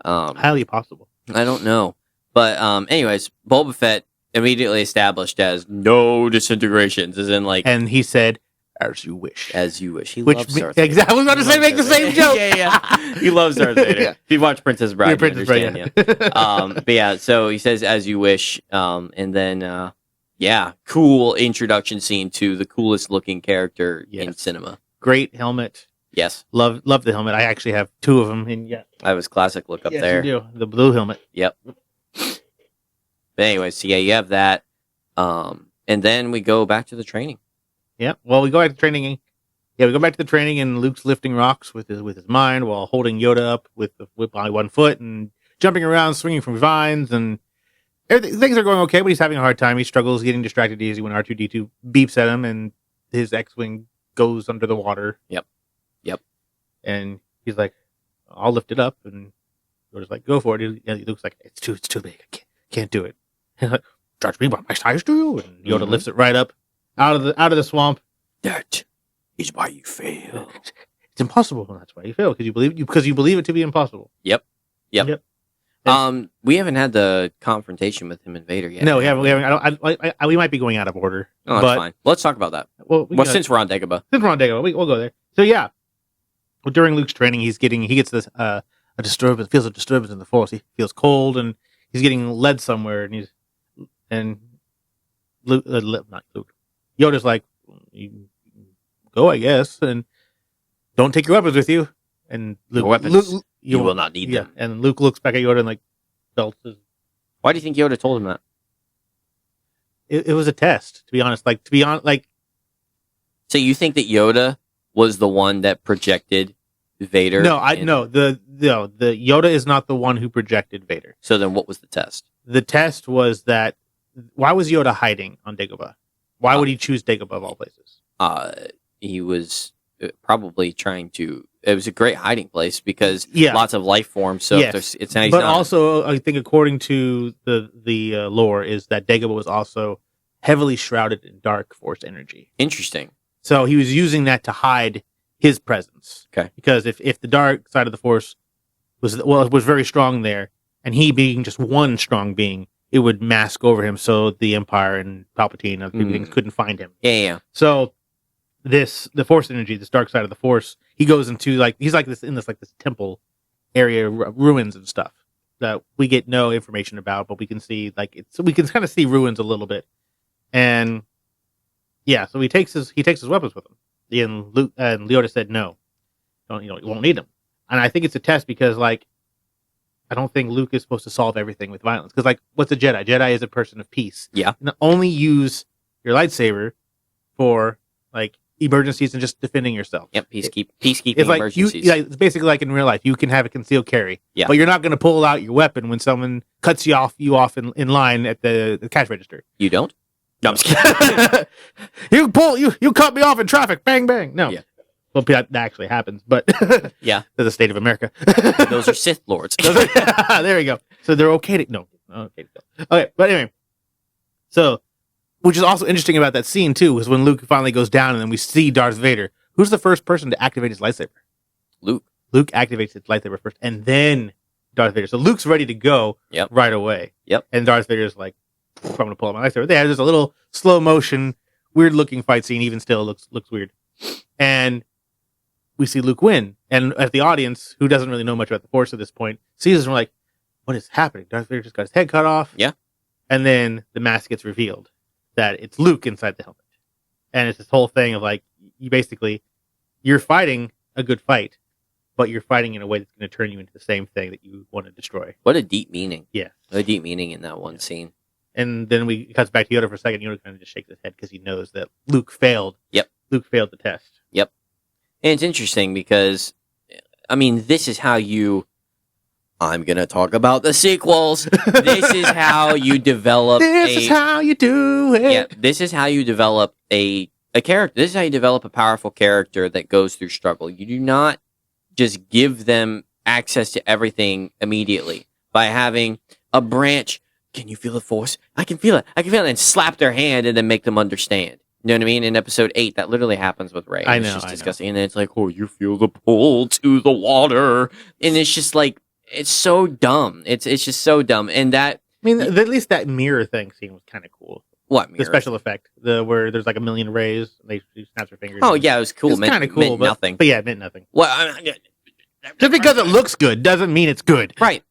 Highly possible.
I don't know. But anyways, Boba Fett immediately established as no disintegrations, as in like
And he said, "As you wish."
as you wish. He
Which
loves
me-
Darth Vader.
exactly. I was about to
He
say,
loves
make the
Darth
same
Vader.
joke.
Yeah. He loves Darth Vader.
Yeah.
If you watch Princess Bride,
Yeah,
you
Princess Bride,
understand,
yeah.
But yeah, so he says as you wish, and then cool introduction scene to the coolest looking character in
Yes.
cinema.
Great helmet.
Yes,
Love the helmet. I actually have two of them. And yeah,
I was classic look up
yes,
there.
you do. The blue helmet.
Yep. But anyways, so yeah, you have that. And then we go back to the training.
Yeah. Well, we go back to training. Yeah, we go back to the training, and Luke's lifting rocks with his mind while holding Yoda up with the whip on one foot and jumping around, swinging from vines, and things are going okay. But he's having a hard time. He struggles getting distracted easy when R2D2 beeps at him, and his X-wing goes under the water.
Yep.
And he's like, "I'll lift it up," and Yoda's like, "Go for it." He looks like it's too big. I can't do it. He's like, "Judge me by my size, do you?" And Yoda
Mhm.
lifts it right up out of the swamp.
That is why you fail.
It's impossible. Well, that's why you fail because you believe it to be impossible.
We haven't had the confrontation with him and Vader yet.
No, we haven't. We haven't. We might be going out of order.
Oh, that's fine. Let's talk about that.
Well,
Since we're on Dagobah.
Since we're on Dagobah, we'll go there. So yeah, during Luke's training, he gets this a disturbance, feels a disturbance in the Force. He feels cold, and he's getting led somewhere, and Luke, not Luke, Yoda's like, you go, I guess, and don't take your weapons with you. And Luke,
Your weapons,
Luke,
you will not need them.
And Luke looks back at Yoda and like belts his.
Why do you think Yoda told him that?
It was a test, to be honest.
So you think that Yoda was the one that projected Vader?
No, the Yoda is not the one who projected Vader.
So then, what was the test?
The test was that why was Yoda hiding on Dagobah? Why would he choose Dagobah of all places?
He was probably trying to. It was a great hiding place because
Yeah.
lots of life forms. So
Yes.
it's nice.
But also, I think according to the lore, is that Dagobah was also heavily shrouded in dark Force energy.
Interesting.
So he was using that to hide his presence.
Okay.
Because if the dark side of the Force was very strong there, and he being just one strong being, it would mask over him, so the Empire and Palpatine and other things couldn't find him.
Yeah.
So the Force energy, this dark side of the Force, he goes into he's like this temple area, ruins and stuff that we get no information about, but we can see we can kind of see ruins a little bit, and yeah, so he takes his weapons with him. And Luke and Yoda said no, you won't need them, and I think it's a test because I don't think Luke is supposed to solve everything with violence because what's a Jedi? Jedi is a person of peace.
Yeah,
and only use your lightsaber for emergencies and just defending yourself.
Yep, peacekeeping
it's
emergencies.
It's basically like in real life. You can have a concealed carry,
Yeah.
but you're not going to pull out your weapon when someone cuts you off in line at the cash register.
You don't? No, I'm just kidding.
you cut me off in traffic, bang bang. No,
Yeah.
well that actually happens, but
Yeah.
to the state of America.
Those are Sith Lords.
There we go. So they're okay to no. Okay, okay, but anyway, so. Which is also interesting about that scene, too, is when Luke finally goes down and then we see Darth Vader. Who's the first person to activate his lightsaber?
Luke.
Luke activates his lightsaber first, and then Darth Vader. So Luke's ready to go right away.
Yep.
And Darth Vader's like, I'm going to pull out my lightsaber. There's a little slow motion, weird looking fight scene, even still looks weird. And we see Luke win. And as the audience, who doesn't really know much about the Force at this point, sees us and we're like, what is happening? Darth Vader just got his head cut off.
Yeah.
And then the mask gets revealed. That it's Luke inside the helmet. And it's this whole thing of you're fighting a good fight, but you're fighting in a way that's going to turn you into the same thing that you want to destroy.
What a deep meaning.
Yeah.
A deep meaning in that one scene.
And then it cuts back to Yoda for a second. Yoda kind of just shakes his head because he knows that Luke failed.
Yep.
Luke failed the test.
Yep. And it's interesting because, this is how I'm going to talk about the sequels. This is how you develop
This is how you do it.
Yeah, this is how you develop a character. This is how you develop a powerful character that goes through struggle. You do not just give them access to everything immediately by having a branch. Can you feel the Force? I can feel it. And slap their hand and then make them understand. You know what I mean? In episode 8, that literally happens with Rey. It's just disgusting. And then it's like, oh, you feel the pull to the water. And it's just it's so dumb. It's just so dumb. And that...
at least that mirror thing scene was kind of cool.
What mirror?
The special effect. Where there's a million rays. And she snaps her fingers.
Oh, yeah, it was cool.
It's kind of cool.
Meant nothing.
But yeah, it meant nothing.
Well,
Just because it looks good doesn't mean it's good.
Right.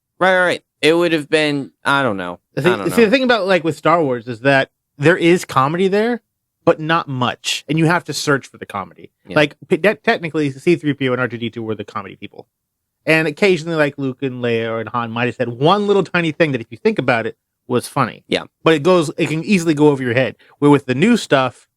It would have been, I don't know.
See, the thing about with Star Wars is that there is comedy there, but not much, and you have to search for the comedy.
Yeah.
Technically, C-3PO and R2-D2 were the comedy people, and occasionally, Luke and Leia and Han might have said one little tiny thing that, if you think about it, was funny.
Yeah,
but it can easily go over your head. Where with the new stuff,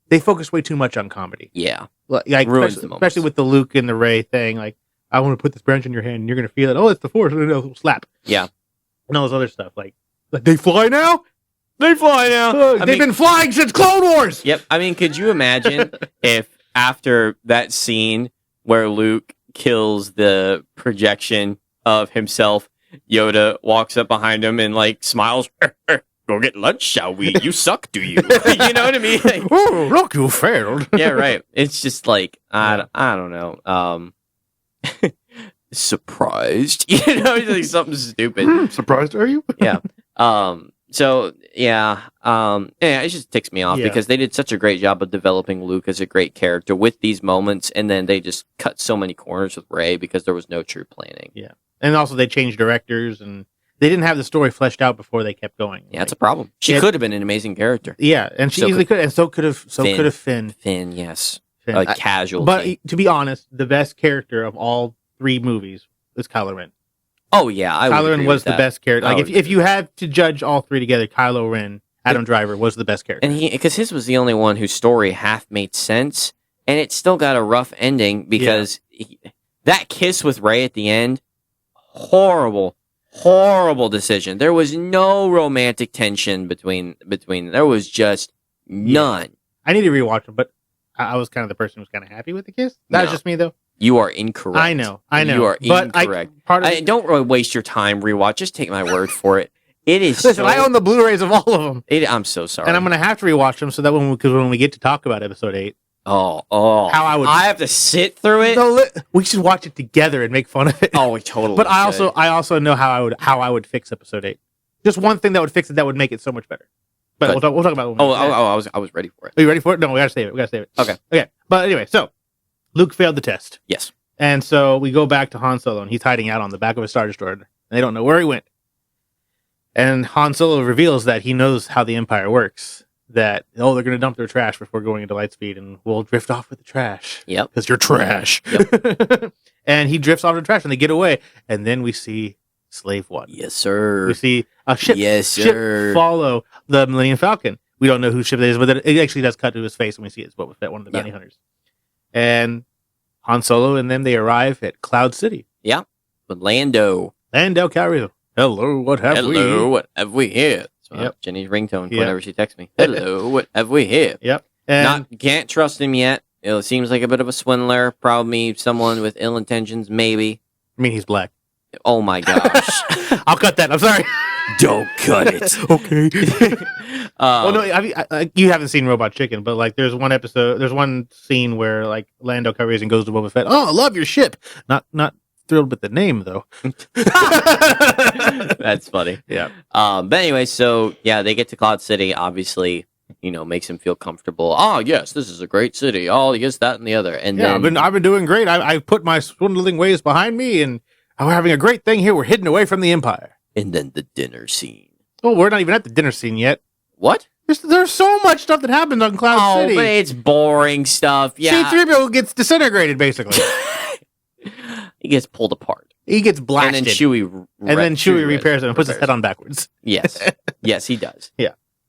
they focus way too much on comedy.
Yeah,
ruins especially with the Luke and the Rey thing. I want to put this branch in your hand, and you're going to feel it. Oh, it's the Force. And it'll slap.
Yeah.
And all this other stuff. Like they fly now?
They fly now.
They've been flying since Clone Wars.
Yep. Could you imagine if after that scene where Luke kills the projection of himself, Yoda walks up behind him and smiles. Go get lunch, shall we? You suck, do you? You know what I mean?
Oh, look, you failed.
Yeah, right. It's just I don't know. surprised. You know, like something stupid.
Surprised, are you?
Yeah. So yeah. Yeah, it just ticks me off
Yeah.
because they did such a great job of developing Luke as a great character with these moments, and then they just cut so many corners with Rey because there was no true planning.
And also, they changed directors, and they didn't have the story fleshed out before they kept going.
Yeah, it's a problem. She
Yeah.
could have been an amazing character.
Yeah, and she
So
easily could, and so could have Finn.
Finn, yes.
Finn.
Like casual.
But to be honest, the best character of all 3 movies is Kylo Ren.
Oh yeah, I would
Kylo
agree
Ren was
with
the
that.
best character.
I
Like
would
if you had to judge all 3 together, Kylo Ren, Adam Driver was the best character.
And because his was the only one whose story half made sense, and it still got a rough ending because that kiss with Rey at the end, horrible decision. There was no romantic tension between. There was just none.
I need to rewatch them, but I was kind of the person who was kind of happy with the kiss. That's
No.
just me, though.
You are incorrect.
I know.
You are
but
incorrect.
Part of
Don't really waste your time rewatch. Just take my word for it. It is.
listen, I own the Blu-rays of all of them,
I'm so sorry.
and I'm going to have to rewatch them so that when we get to talk about Episode 8,
Oh,
how I would.
I have to sit through it.
No, we should watch it together and make fun of it.
Oh, we totally.
but I
should.
also know how I would fix Episode 8. Just one thing that would fix it that would make it so much better. But
Good.
we'll talk about it. When we get there.
I was ready for it.
Are you ready for it? No, we gotta save it. Okay. But anyway, so Luke failed the test.
Yes.
And so we go back to Han Solo, and he's hiding out on the back of a Star Destroyer, and they don't know where he went. And Han Solo reveals that he knows how the Empire works. That, they're going to dump their trash before going into Lightspeed, and we'll drift off with the trash.
Yep.
Because you're trash. And he drifts off the trash, and they get away. And then we see Slave One.
Yes, sir.
We see a ship,
Yes, sir.
ship follow the Millennium Falcon. We don't know whose ship it is, but it actually does cut to his face when we see it's Boba Fett, one of the bounty hunters. And Han Solo and them, they arrive at Cloud City.
With Lando.
Lando Calrissian. Hello, what have we?
Hello, what have we here? That's
Yep.
Jenny's ringtone
Yep.
whenever she texts me. Hello, what have we here?
Yep. And
Can't trust him yet. It seems like a bit of a swindler. Probably someone with ill intentions, maybe.
I mean, he's black.
Oh my gosh.
I'll cut that. I'm sorry.
Don't cut it.
Okay. Well, no, you haven't seen Robot Chicken, but like, there's one scene where like Lando Calrissian goes to Boba Fett. Oh, I love your ship. Not thrilled with the name though.
That's funny.
Yeah.
But anyway, so yeah, they get to Cloud City. Obviously, makes him feel comfortable. Oh yes, this is a great city. Oh yes, that and the other. And
Yeah,
then
I've been doing great. I've put my swindling ways behind me, and we're having a great thing here. We're hidden away from the Empire.
and then the dinner scene.
Oh, we're not even at the dinner scene yet.
What?
There's so much stuff that happens on Cloud City.
But it's boring stuff. Yeah.
C-3PO gets disintegrated, basically.
He gets pulled apart.
He gets blasted.
And then Chewie
Chewie repairs him and puts his
repairs
head on backwards.
Yes. Yes, he does.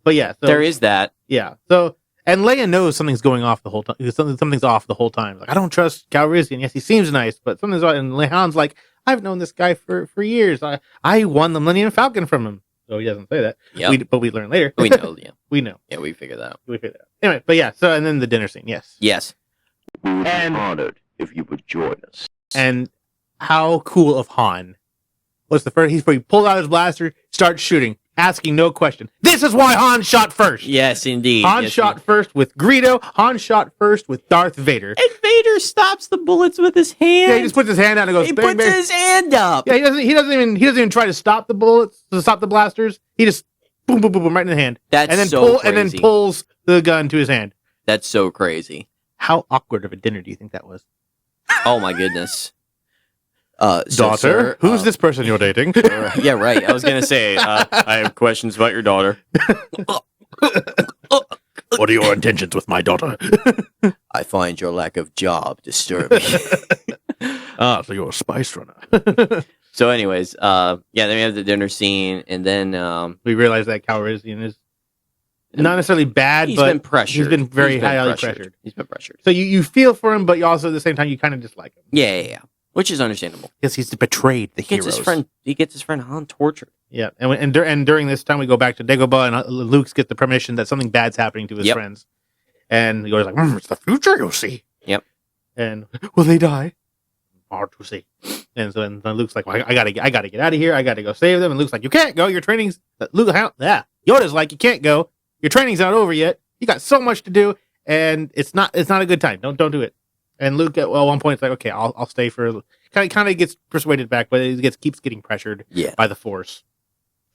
But yeah, so,
There is that.
Yeah. So, and Leia knows something's going off the whole time. Something's off the whole time. Like, I don't trust Calrissian. Yes, he seems nice, but something's off. And Han's like, I've known this guy for years. I won the Millennium Falcon from him. So he doesn't say that.
Yep.
But we learn later.
We know, yeah.
We know.
Yeah, we figured that out.
We figured that out. Anyway, but yeah. So, and then the dinner scene. Yes.
Yes.
We would
And-
be honored if you would join us.
And how cool of Han was the first. He pulled out his blaster, starts shooting, asking no question. This is why Han shot first.
Yes, indeed.
Han
Yes,
shot first with Greedo. Han shot first with Darth Vader.
And Vader stops the bullets with his hand.
Yeah, he just puts his hand out and goes
He
bang,
puts
bang.
his hand up.
Yeah, he doesn't even try to stop the bullets, to stop the blasters. He just boom, boom, boom, boom, right in the hand,
That's
and then
so crazy.
pulls the gun to his hand.
That's so crazy.
How awkward of a dinner do you think that was?
Oh my goodness.
Daughter,
sir,
who's this person you're dating?
Yeah, right. I was gonna say I have questions about your daughter.
What are your intentions with my daughter?
I find your lack of job disturbing.
Ah, so you're a spice runner.
So, anyways, yeah, then we have the dinner scene, and then
We realize that Calrissian is not necessarily bad,
he's
but
been pressured.
he's been very
He's been
highly pressured.
He's been pressured.
So you feel for him, but you also at the same time you kind of dislike him
Yeah. Which is understandable.
because he's betrayed the
He gets his friend Han tortured.
Yeah, and during this time we go back to Dagobah, and Luke's get the permission that something bad's happening to his
Yep.
friends, and he goes like, "It's the future, you'll see."
Yep.
And will they die? Hard to see. And so then Luke's like, well, I gotta get out of here. I gotta go save them. And Luke's like, you can't go. Your training's Yoda's like, you can't go. Your training's not over yet. You got so much to do, and it's not a good time. Don't do it. And Luke at one point is like, okay, I'll stay because kind of gets persuaded back, but it keeps getting pressured
Yeah.
by the Force,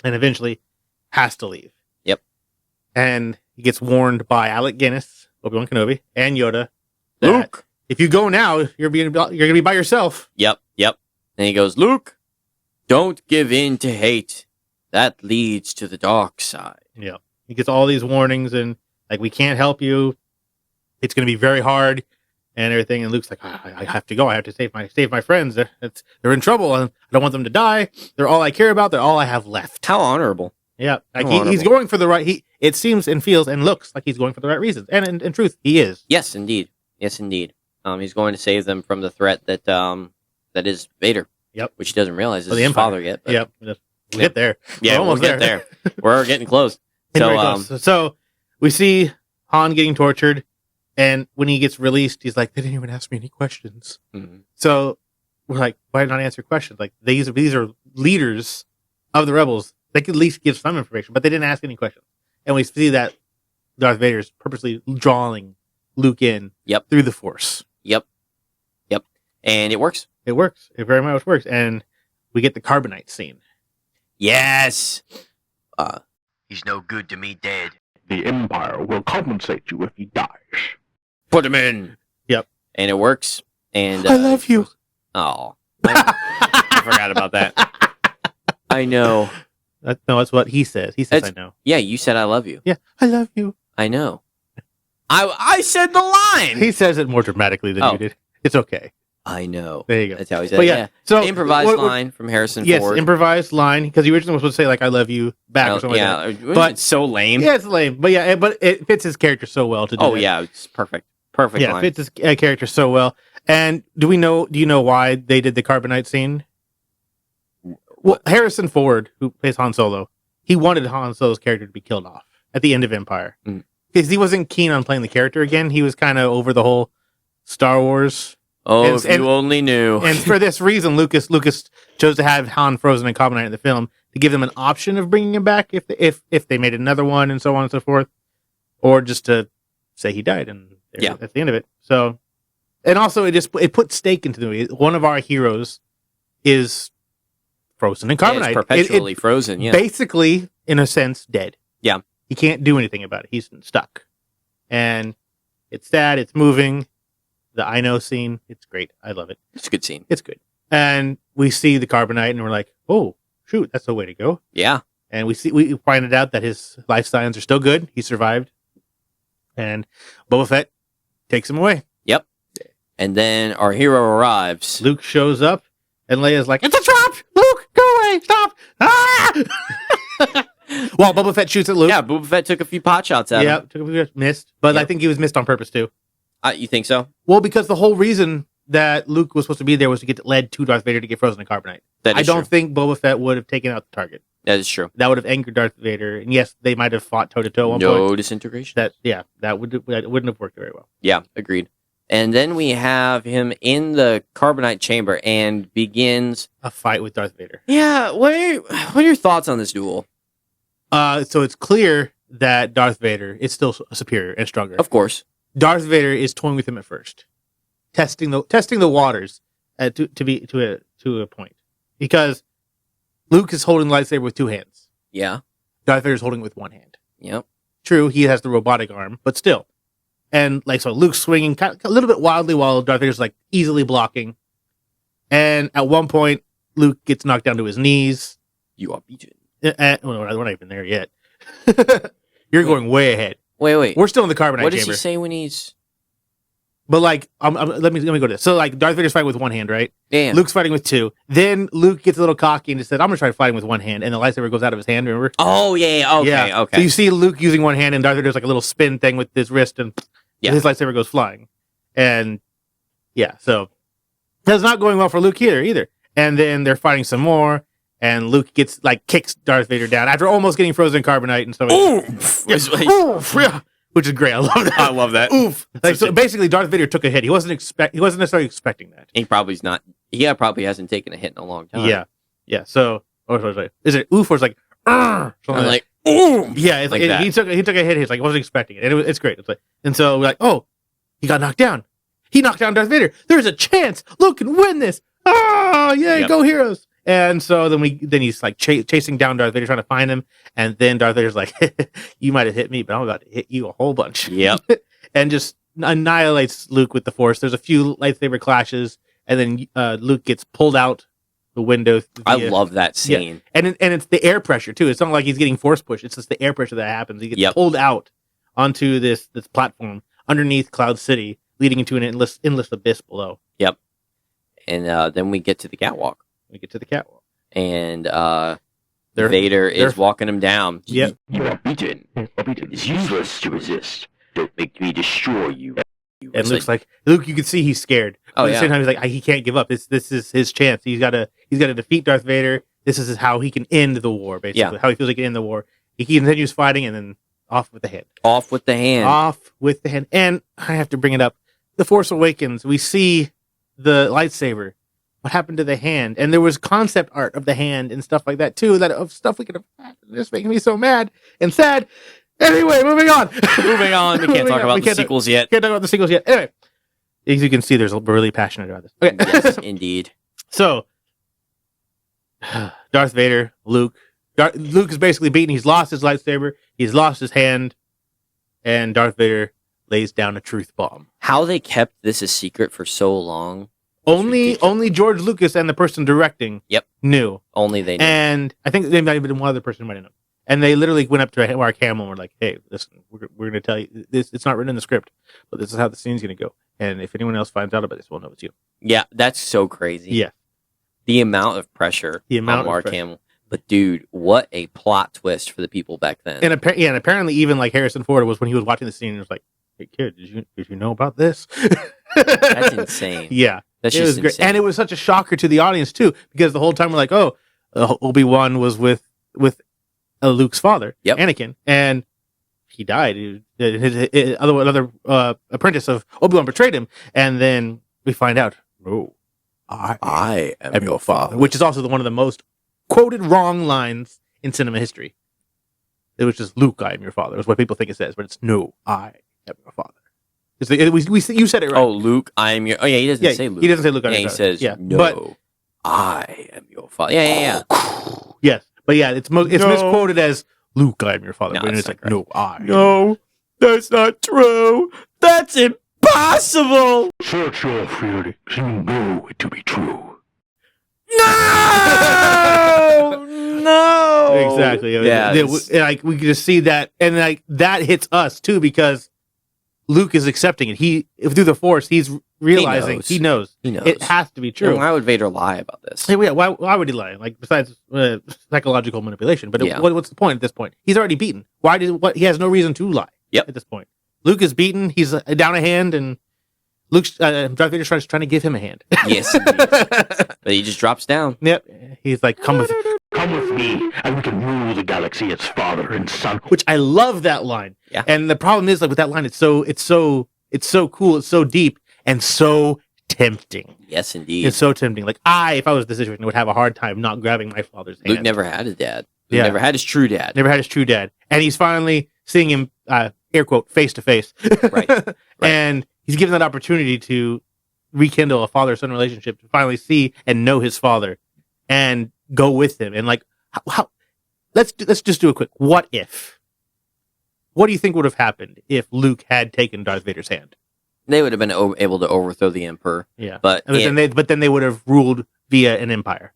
and eventually has to leave.
Yep.
And he gets warned by Alec Guinness, Obi-Wan Kenobi, and Yoda. that
Luke.
if you going now, you're gonna be by yourself.
Yep. And he goes, Luke, don't give in to hate. That leads to the dark side.
Yeah. He gets all these warnings and like, we can't help you. It's going to be very hard and everything. And Luke's like, I have to go. I have to save my friends. They're in trouble and I don't want them to die. They're all I care about. They're all I have left.
How honorable.
Yeah. Like
How
he's
honorable.
going for the right. It seems and feels and looks like he's going for the right reasons. And in truth, he is.
Yes, indeed. He's going to save them from the threat that is Vader.
Yep.
Which he doesn't realize is
Or the
his
Empire.
father yet. But
Yep. We'll get there.
Yeah,
We're
we'll
almost
get there. We're getting close.
It's
So,
very close. So we see Han getting tortured, and when he gets released, he's like, "They didn't even ask me any questions."
Mhm.
So we're like, "Why not answer questions? Like these are leaders of the rebels. They could at least give some information, but they didn't ask any questions." And we see that Darth Vader is purposely drawing Luke in through the Force.
Yep. And it works.
It works. It very much works, and we get the carbonite scene.
Yes. He's no good to me dead.
The Empire will compensate you if he dies.
Put him in.
Yep.
And it works. And
I love you.
Oh, I forgot about that. I know.
That's what he says. He says,
It's-
"I know."
Yeah, you said I love you.
Yeah, I love you.
I know. I said the line.
He says it more dramatically than
Oh.
you did. It's okay.
I know.
There you go.
That's how he said
But
it.
yeah,
Yeah.
so
Improvised line from Harrison
Yes,
Ford.
improvised line because he originally was supposed to say like "I love you" back or something
yeah.
like
But it's so lame.
that. Yeah, it's lame, but it fits his character so well to do.
Oh
that.
yeah, it's perfect. Perfect
yeah,
line.
it fits his character so well. And do you know why they did the carbonite scene? Well, Harrison Ford, who plays Han Solo, he wanted Han Solo's character to be killed off at the end of Empire because he wasn't keen on playing the character again. He was kind of over the whole Star Wars.
Oh,
And-
if you only knew.
And for this reason, Lucas chose to have Han frozen and carbonite in the film to give them an option of bringing him back if they made another one and so on and so forth, or just to say he died and at the end of it. So, and also it put stake into the movie. One of our heroes is frozen in
Yeah,
carbonite.
it's perpetually frozen. Yeah.
Basically, in a sense, dead.
Yeah.
He can't do anything about it. He's stuck, and it's sad. It's moving. The I know scene, it's great. I love it.
It's a good scene.
It's good. And we see the carbonite and we're like, oh, shoot, that's the way to go.
Yeah.
And we find it out that his life signs are still good. He survived. And Boba Fett takes him away.
Yep. And then our hero arrives.
Luke shows up and Leia's like, it's a trap! Luke, go away! Stop! Ah! Well, Boba Fett shoots at Luke.
Yeah, Boba Fett took a few pot shots at him.
Missed. But I
Yep.
think he was missed on purpose too.
You think so?
Well, because the whole reason that Luke was supposed to be there was to get led to Darth Vader to get frozen in carbonite.
That
I
is
don't
true.
think Boba Fett would have taken out the target.
That is true.
That would have angered Darth Vader. And yes, they might have fought toe to toe at one
No
point.
disintegration.
That wouldn't have worked very well.
Yeah, agreed. And then we have him in the carbonite chamber and begins.
A fight with Darth Vader.
Yeah, what are your thoughts on this duel?
So it's clear that Darth Vader is still superior and stronger.
Of course.
Darth Vader is toying with him at first, testing the waters to a point, because Luke is holding the lightsaber with two hands.
Yeah.
Darth Vader is holding it with one hand.
Yep.
True, he has the robotic arm, but still. And so Luke's swinging a little bit wildly while Darth Vader's like easily blocking. And at one point, Luke gets knocked down to his knees.
You are beaten.
Well, we're not even there yet. You're going way ahead.
Wait.
We're still in the carbonite
What does
chamber.
he say when he's?
But like, let me go to this. So like, Darth Vader's fighting with one hand, right?
Yeah.
Luke's fighting with two. Then Luke gets a little cocky and just said, "I'm gonna try fighting with one hand," and the lightsaber goes out of his hand. Remember?
Oh yeah. Okay. Okay.
So you see Luke using one hand, and Darth Vader does like a little spin thing with his wrist, and his lightsaber goes flying. And yeah, so that's not going well for Luke either. And then they're fighting some more, and Luke kicks Darth Vader down after almost getting frozen in carbonite, and so
Oof.
oof, yeah, which is great. I love that.
I love that.
Oof. So basically, Darth Vader took a hit. He wasn't necessarily expecting that.
He probably's not. He probably hasn't taken a hit in a long time.
Yeah. So, is it oof or it's like,
I'm
something
like, ooh.
yeah,
like that.
he took a hit. He's like, I wasn't expecting it, and it's great. It's like, and so we're like, oh, he got knocked down. He knocked down Darth Vader. There's a chance Luke can win this. oh yeah,
Yep.
go heroes. And so then he's like chasing down Darth Vader, trying to find him. And then Darth Vader's like, you might have hit me, but I'm about to hit you a whole bunch.
Yep.
And just annihilates Luke with the Force. There's a few lightsaber clashes, and then Luke gets pulled out the window.
I love that scene.
and it's the air pressure too. It's not like he's getting force push. It's just the air pressure that happens. He gets
Yep.
pulled out onto this platform underneath Cloud City, leading into an endless abyss below.
And then we get to the catwalk,
We get to the catwalk.
and
They're-
Vader is
they're-
walking him down.
Yep.
You are beaten. It's useless to resist. Don't make me destroy you.
And
It's
Luke's like, Luke, you can see he's scared.
Oh,
But at the
yeah.
same time, he's like, he can't give up. This is his chance. He's got to defeat Darth Vader. This is how he can end the war, basically.
Yeah.
How he feels he can end the war. He continues fighting, and then off with the hand.
Off with the hand.
Off with the hand. And I have to bring it up. The Force Awakens, we see the lightsaber. What happened to the hand? And there was concept art of the hand and stuff like that too. That of stuff we could have. Just making me so mad and sad. Anyway, moving on.
Moving on. We can't talk about the sequels yet.
Can't talk about the sequels yet. Anyway, as you can see, we're really passionate about this. Okay.
Yes, indeed.
So, Darth Vader, Luke. Luke is basically beaten. He's lost his lightsaber. He's lost his hand. And Darth Vader lays down a truth bomb.
How they kept this a secret for so long.
Only
ridiculous.
George Lucas and the person directing
Yep.
knew.
Only they knew.
And I think there might have been one other person who might have known. And they literally went up to Mark Hamill and were like, hey, listen, we're going to tell you this. It's not written in the script, but this is how the scene's going to go. And if anyone else finds out about this, we'll know it's you.
Yeah, that's so crazy.
Yeah.
The amount of pressure
The amount
on
of
Mark
pressure.
Hamill. But dude, what a plot twist for the people back then.
And apparently even like Harrison Ford was when he was watching the scene, he was like, hey kid, did you know about this?
That's insane.
Yeah.
That's
It
just
was great.
insane.
And it was such a shocker to the audience too, because the whole time we're like, oh, Obi-Wan was with Luke's father,
Yep.
Anakin, and he died. His other apprentice of Obi-Wan betrayed him, and then we find out, oh, I
am
your father, which is also one of the most quoted wrong lines in cinema history. It was just Luke, I am your father. Is what people think it says, but it's no, I am your father. You said it right.
Oh, Luke, I am your. Oh, yeah, he doesn't
yeah,
say Luke.
he doesn't say Luke. I am
Yeah,
your
he
father.
says,
yeah,
no,
but
I am your father. Yeah.
yes, but yeah, it's
No.
misquoted as Luke, I am your father,
No,
but
it's
it's
not
like no, I.
No, that's not true.
That's impossible.
Search your feelings. You know it to be true.
No.
Exactly.
Yeah.
Like we could just see that, and like that hits us too because Luke is accepting it. He through the Force, he's realizing he knows,
He knows.
it has to be
True.
true.
Why would Vader lie about this?
Hey, yeah, why would he lie? Like besides psychological manipulation, but
Yeah.
what's the point at this point? He's already beaten. He has no reason to lie.
Yep.
At this point, Luke is beaten. He's down a hand, and Darth Vader's trying to give him a hand.
Yes, indeed. But he just drops down.
Yep. He's like, come with.
Come with me, and we can rule the galaxy as father and son.
Which I love that line.
Yeah.
And the problem is like with that line, it's so cool, it's so deep and so tempting.
Yes, indeed.
It's so tempting. Like if I was in this situation, would have a hard time not grabbing my father's hand.
Luke never had a dad. Luke
Yeah.
never had his true dad.
Never had his true dad, and he's finally seeing him, air quote, face to face.
Right.
And he's given that opportunity to rekindle a father-son relationship, to finally see and know his father, and go with him. And like, how let's just do a quick what if. What do you think would have happened if Luke had taken Darth Vader's hand?
They would have been able to overthrow the Emperor.
Yeah,
But
then they would have ruled via an empire.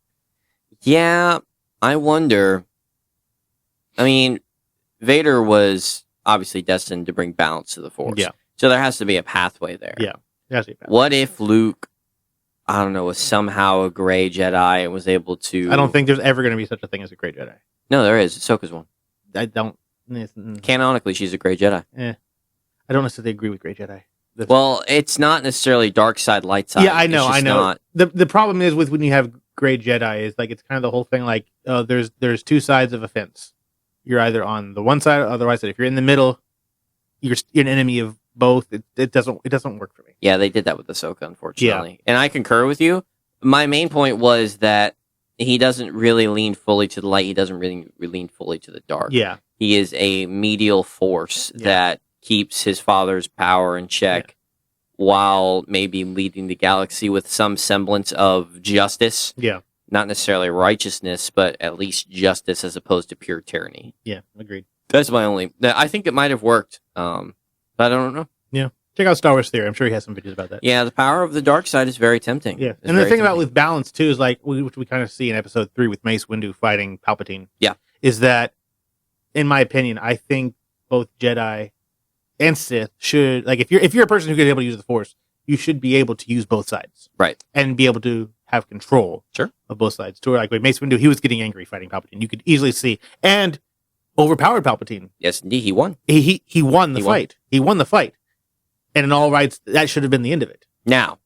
yeah, I wonder. I mean, Vader was obviously destined to bring balance to the Force.
Yeah.
So there has to be a pathway there.
Yeah. That's it.
What if Luke, I don't know, was somehow a gray Jedi and was able to...
I don't think there's ever going to be such a thing as a great Jedi.
No, there is. Ahsoka's one.
I don't.
Canonically, she's a gray Jedi.
I don't necessarily agree with great Jedi.
Well, it's not necessarily dark side, light side.
Yeah, I know,
It's just
I know.
not-
The problem is with when you have great Jedi is like it's kind of the whole thing like there's two sides of a fence. You're either on the one side or the right side. If you're in the middle, you're an enemy of both. It doesn't work for me.
Yeah, they did that with Ahsoka, unfortunately. And I concur with you. My main point was that he doesn't really lean fully to the light. He doesn't really lean fully to the dark.
Yeah,
He is a medial force
Yeah.
that keeps his father's power in check. while maybe leading the galaxy with some semblance of justice.
Yeah.
Not necessarily righteousness, but at least justice as opposed to pure tyranny.
Yeah, agreed.
That's my only. I think it might have worked, but I don't know.
Check out Star Wars Theory. I'm sure he has some videos about that.
Yeah, the power of the dark side is very tempting.
Yeah,
It's
and the
very
thing about
tempting.
with balance too is like which we kind of see in Episode 3 with Mace Windu fighting Palpatine.
Yeah.
is that, in my opinion, I think both Jedi and Sith should like if you're a person who could be able to use the Force, you should be able to use both sides,
Right.
and be able to have control,
Sure.
of both sides. To where like with Mace Windu, he was getting angry fighting Palpatine. You could easily see and overpowered Palpatine.
Yes, indeed, he won.
He won the
He won.
fight. He won the fight, and in all rights, that should have been the end of it.
Now,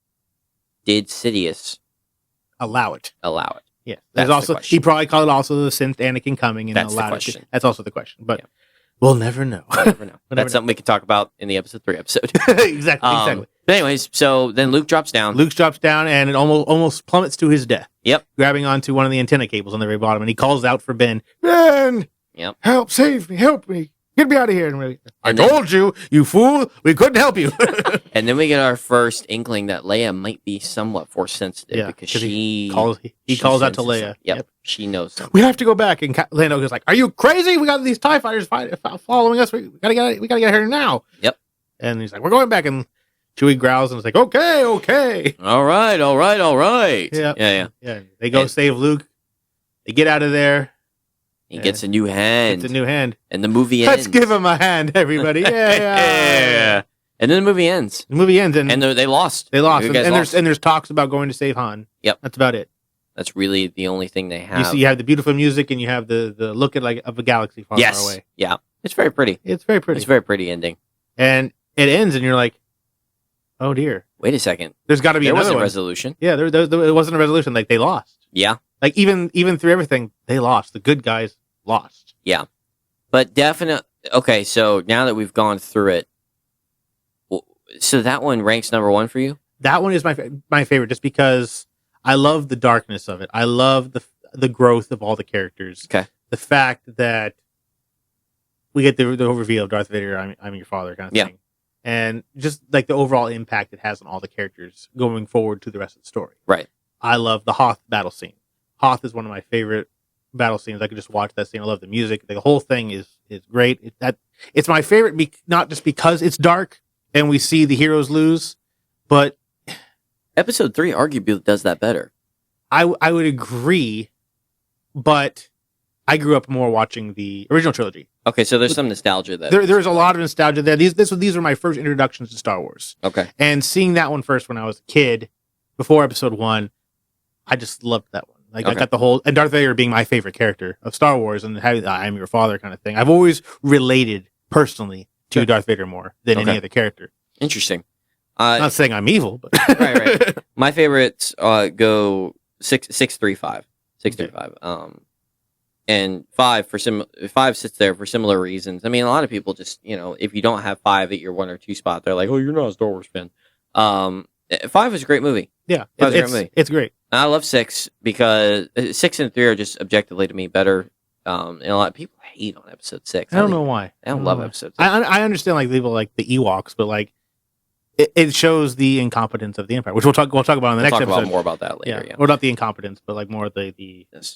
did Sidious
Allow it.
allow it?
Yeah.
That's
There's
the
also
question.
he probably called it also the synth Anakin coming and
That's the
allowed
question.
it. That's also the question. But
Yeah.
we'll never know.
We'll never know.
We'll never
That's something we could talk about in the episode 3 episode.
exactly. Exactly.
But anyways, so then Luke drops down.
Luke drops down and it almost plummets to his death.
Yep.
Grabbing onto one of the antenna cables on the very bottom, and he calls out for Ben. Ben.
Yep.
Help! Save me! Help me! Get me out of here! And I
And then-
told you, you fool! We couldn't help you.
And then we get our first inkling that Leia might be somewhat force sensitive
Yeah,
because
'cause
she
he
she
calls out to
senses
Leia.
something. Yep, she knows something.
We have to go back. And Lando goes like, "Are you crazy? We got these TIE fighters following us. We gotta get here now."
Yep.
And he's like, "We're going back." And Chewie growls and is like, "Okay, okay."
All right.
Yeah.
Yeah.
Yeah. They go
And-
save Luke. They get out of there.
He
Yeah.
gets a new hand,
It's a new hand.
and the movie
Let's
ends.
give him a hand, everybody. Yeah.
Yeah. And then the movie ends,
The movie ends and,
and they lost.
they lost.
You
And,
guys lost.
there's talks about going to save Han.
Yep.
That's about it.
That's really the only thing they have.
You have the beautiful music and you have the look at like of a galaxy far,
yes.
far away.
Yeah. It's very pretty.
It's very pretty.
It's a very pretty ending.
And it ends and you're like, oh dear.
Wait a second.
There's got to be
There was
another
a
one.
resolution.
Yeah, there it wasn't a resolution. Like they lost.
Yeah.
Like even through everything, they lost. The good guys lost.
But definitely. Okay, so now that we've gone through it, so that one ranks number 1 for you?
That one is my favorite, just because I love the darkness of it. I love the growth of all the characters.
Okay.
The fact that we get the overview of Darth Vader, I'm your father kind of
Yeah.
thing, and just like the overall impact it has on all the characters going forward to the rest of the story.
Right.
I love the Hoth battle scene. Hoth is one of my favorite battle scenes. I could just watch that scene. I love the music. The whole thing is great. It's my favorite, not just because it's dark and we see the heroes lose, but
Episode 3 arguably does that better.
I would agree. But I grew up more watching the original trilogy.
Okay, so there's some nostalgia there.
There's a lot of nostalgia there. These were my first introductions to Star Wars,
Okay.
and seeing that one first when I was a kid, before Episode 1, I just loved that one. Like I
Okay.
got the whole, and Darth Vader being my favorite character of Star Wars, and having the "I'm your father" kind of thing. I've always related personally to
Sure.
Darth Vader more than any
Okay.
other character.
Interesting.
Not saying I'm evil, but
Right. My favorites go 635. 635. And 5 5 sits there for similar reasons. I mean, a lot of people just, if you don't have 5 at your 1 or 2 spot, they're like, "Oh, you're not a Star Wars fan." 5 is a great movie.
yeah,
Five's a great
it's
movie.
it's great.
I love 6 because 6 and 3 are just objectively to me better. And a lot of people hate on episode 6.
I don't know why.
I don't love episode 6.
I understand like people like the Ewoks, but like it shows the incompetence of the Empire, which we'll talk about in the
We'll
next
talk
episode.
about more about that later. Yeah.
Or not the incompetence, but like more the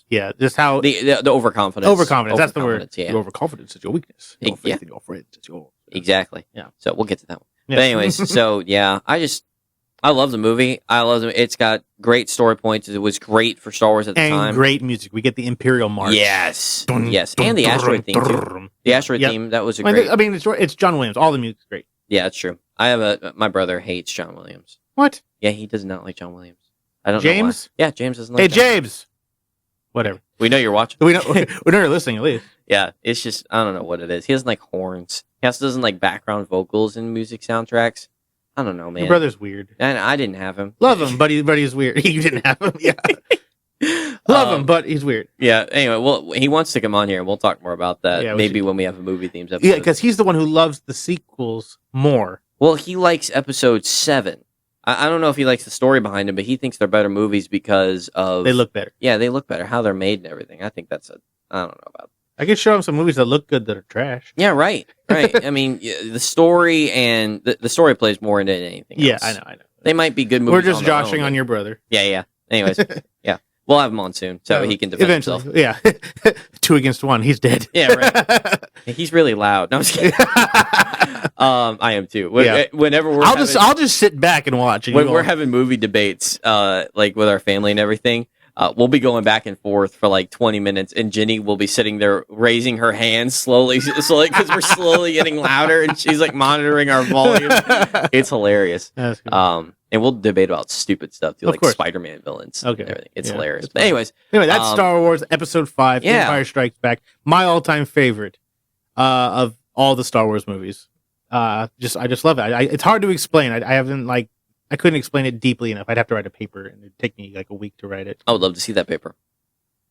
Yes.
just how
The overconfidence.
overconfidence. That's the word.
Overconfidence, Yeah.
Your overconfidence is your weakness. Your
Yeah.
faith in your friends is your
Exactly.
Yeah.
So we'll get to that one.
Yeah.
But anyways, so yeah, I love the movie. I love it. It's got great story points. It was great for Star Wars at the
and
time.
great music. We get the Imperial March.
Yes.
Dun,
Yes.
dun,
And the
dun,
asteroid theme too.
dun.
The asteroid
Yep.
theme, that was a
I
great.
mean, it's John Williams. All the music's great.
Yeah, it's true. My brother hates John Williams.
What?
Yeah, he does not like John Williams. I don't know
James?
why. Yeah, James doesn't like
Hey,
John.
James. Whatever.
We know you're watching.
We know you're listening at least.
Yeah, it's just, I don't know what it is. He doesn't like horns. He also doesn't like background vocals in music soundtracks. I don't know, man.
Your brother's weird.
And I didn't have him.
Love him, but he's weird. You didn't have him. Yeah. Love him, but he's weird.
Yeah. Anyway, well, he wants to come on here, and we'll talk more about that.
Yeah, we
maybe
should.
when we have a movie themes episode.
Yeah, because he's the one who loves the sequels more.
Well, he likes episode 7. I don't know if he likes the story behind them, but he thinks they're better movies because of
They look better.
Yeah, they look better. How they're made and everything. I think I don't know about
I could show him some movies that look good that are trash.
Yeah, right. I mean, the story and the story plays more into anything else.
Yeah, I know.
They might be good movies.
We're just
on their
joshing
own,
on your brother.
Yeah. Anyways, yeah. We'll have him on soon so he can defend
eventually.
himself.
Yeah, 2 against 1. He's dead.
Yeah, right. He's really loud. No, I'm just kidding. I am too.
Yeah.
Whenever we're
I'll just sit back and watch. And
when we're having movie debates, like with our family and everything, we'll be going back and forth for like 20 minutes, and Jenny will be sitting there raising her hands slowly because we're slowly getting louder, and she's like monitoring our volume. It's hilarious.
That's good.
And we'll debate about stupid stuff too,
Of
like
course.
Spider-Man villains.
Okay.
And everything. It's
Yeah,
hilarious.
it's
But
fun.
anyways,
Anyway, that's Star Wars Episode 5,
yeah.
Empire Strikes Back. My all-time favorite of all the Star Wars movies. I just love it. It's hard to explain. I couldn't explain it deeply enough. I'd have to write a paper, and it'd take me like a week to write it.
I would love to see that paper.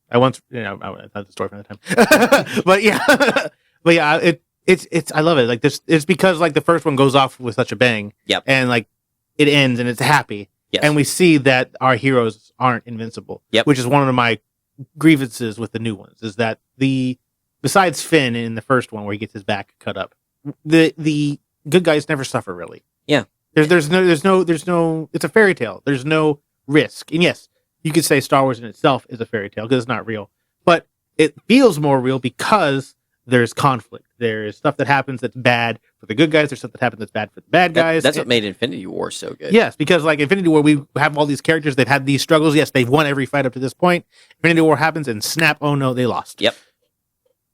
I once, that's the story from that time. but yeah, it's I love it. Like this, it's because like the first one goes off with such a bang.
Yep.
And like it ends and it's happy.
Yes.
And we see that our heroes aren't invincible.
Yep.
Which is one of my grievances with the new ones is that besides Finn in the first one where he gets his back cut up, the good guys never suffer really.
Yeah.
There's no it's a fairy tale. There's no risk. And yes, you could say Star Wars in itself is a fairy tale because it's not real, but it feels more real because there's conflict. There's stuff that happens that's bad for the good guys. There's stuff that happens that's bad for the bad guys.
That's what made Infinity War so good.
Yes, because like Infinity War, we have all these characters. They've had these struggles. Yes, they've won every fight up to this point. Infinity War happens and snap, oh no, they lost.
Yep.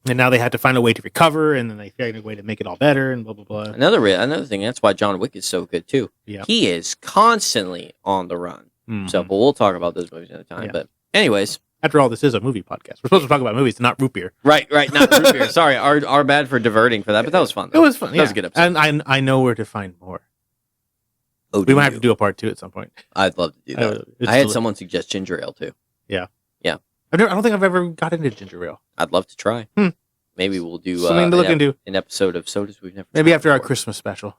And now they had to find a way to recover, and then they figured a way to make it all better, and blah blah blah.
Another thing, that's why John Wick is so good too.
Yeah.
He is constantly on the run.
Mhm.
So, but we'll talk about those movies another time.
Yeah.
But anyways,
After all, this is a movie podcast. We're supposed to talk about movies, not root beer.
right, not root beer. Sorry, our bad for diverting for that, but that was fun.
It was fun.
That was a good episode.
And I know where to find more.
Oh,
We might have to do a part 2 at some point.
I'd love to do that.
It's
I had
deli-
someone suggest ginger ale too.
I don't think I've ever got into ginger ale.
I'd love to try.
Hmm.
Maybe we'll do
Something to look into.
an episode of sodas we've never.
Maybe
tried
after our
before.
Christmas special.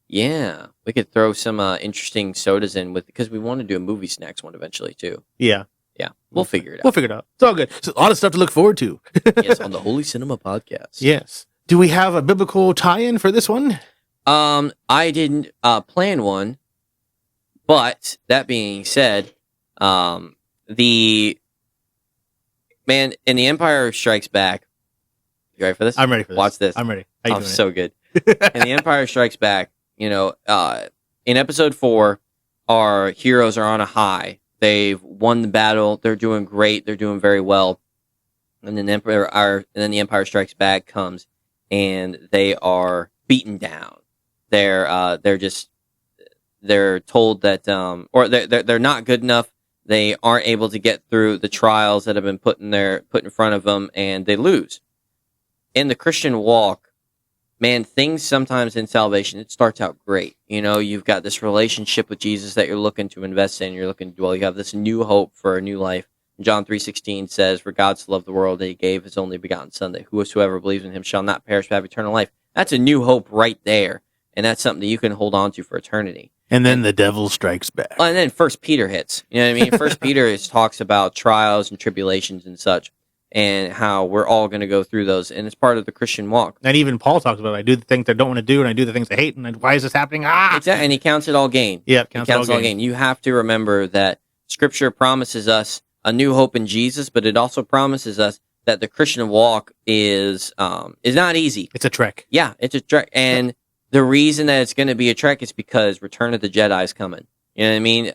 Yeah, we could throw some interesting sodas in because we want to do a movie snacks one eventually too.
Yeah.
Yeah, we'll figure it
We'll
out.
figure it out. It's all good. So a lot of stuff to look forward to.
Yes, on the Holy Cinema Podcast.
Yes. Do we have a biblical tie-in for this one?
I didn't plan one, but that being said, the man in The Empire Strikes Back. You ready for this?
I'm ready for this.
Watch this.
I'm ready. How you
Oh,
doing
so good. In The Empire Strikes Back, in episode 4, our heroes are on a high. They've won the battle. They're doing great. They're doing very well. And then the Empire Strikes Back comes, and they are beaten down. They're told that or they're not good enough. They aren't able to get through the trials that have been put in front of them, and they lose. In the Christian walk, man, things sometimes in salvation, it starts out great. You've got this relationship with Jesus that you're looking to invest in. You're looking to dwell. You have this new hope for a new life. John 3:16 says, "For God so loved the world that he gave his only begotten Son, that whosoever believes in him shall not perish but have eternal life." That's a new hope right there. And that's something that you can hold on to for eternity.
And then the devil strikes back.
And then First Peter hits. You know what I mean? First Peter talks about trials and tribulations and such, and how we're all going to go through those, and it's part of the Christian walk.
And even Paul talks about it. I do the things I don't want to do, and I do the things I hate, and why is this happening?
Exactly, and he counts it all gain.
Yeah,
He counts it all gain. You have to remember that Scripture promises us a new hope in Jesus, but it also promises us that the Christian walk is not easy.
It's a trek.
Yeah, it's a trek, and the reason that it's going to be a trek is because Return of the Jedi is coming. You know what I mean?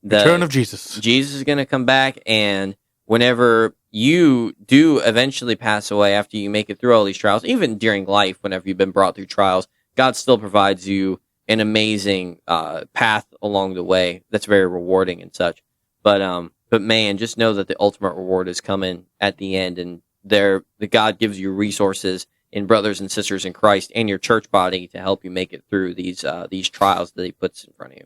Return of Jesus.
Jesus is going to come back, and whenever you do eventually pass away after you make it through all these trials, even during life, whenever you've been brought through trials, God still provides you an amazing path along the way that's very rewarding and such. But man, just know that the ultimate reward is coming at the end, and the God gives you resources in brothers and sisters in Christ and your church body to help you make it through these trials that He puts in front of you.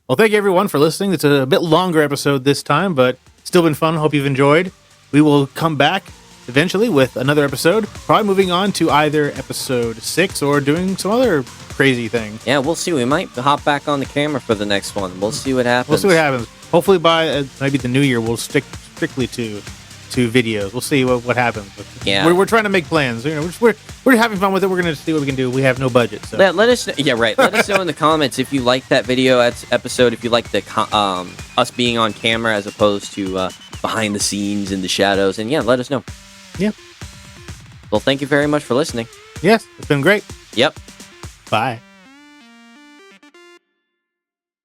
Well, thank you everyone for listening. It's a bit longer episode this time, but still been fun. Hope you've enjoyed. We will come back eventually with another episode, probably moving on to either episode 6 or doing some other crazy thing.
Yeah, we'll see. We might hop back on the camera for the next one. We'll see what happens.
We'll see what happens. Hopefully by maybe the new year, we'll stick strictly to to videos. We'll see what happens. But
Yeah.
we're trying to make plans. You know, we're having fun with it. We're gonna see what we can do. We have no budget, so
Let us know, yeah, right. Let us know in the comments if you like that video episode, if you like the us being on camera as opposed to behind the scenes in the shadows, and yeah, let us know.
Yeah.
Well, thank you very much for listening.
yes, it's been great.
Yep.
Bye.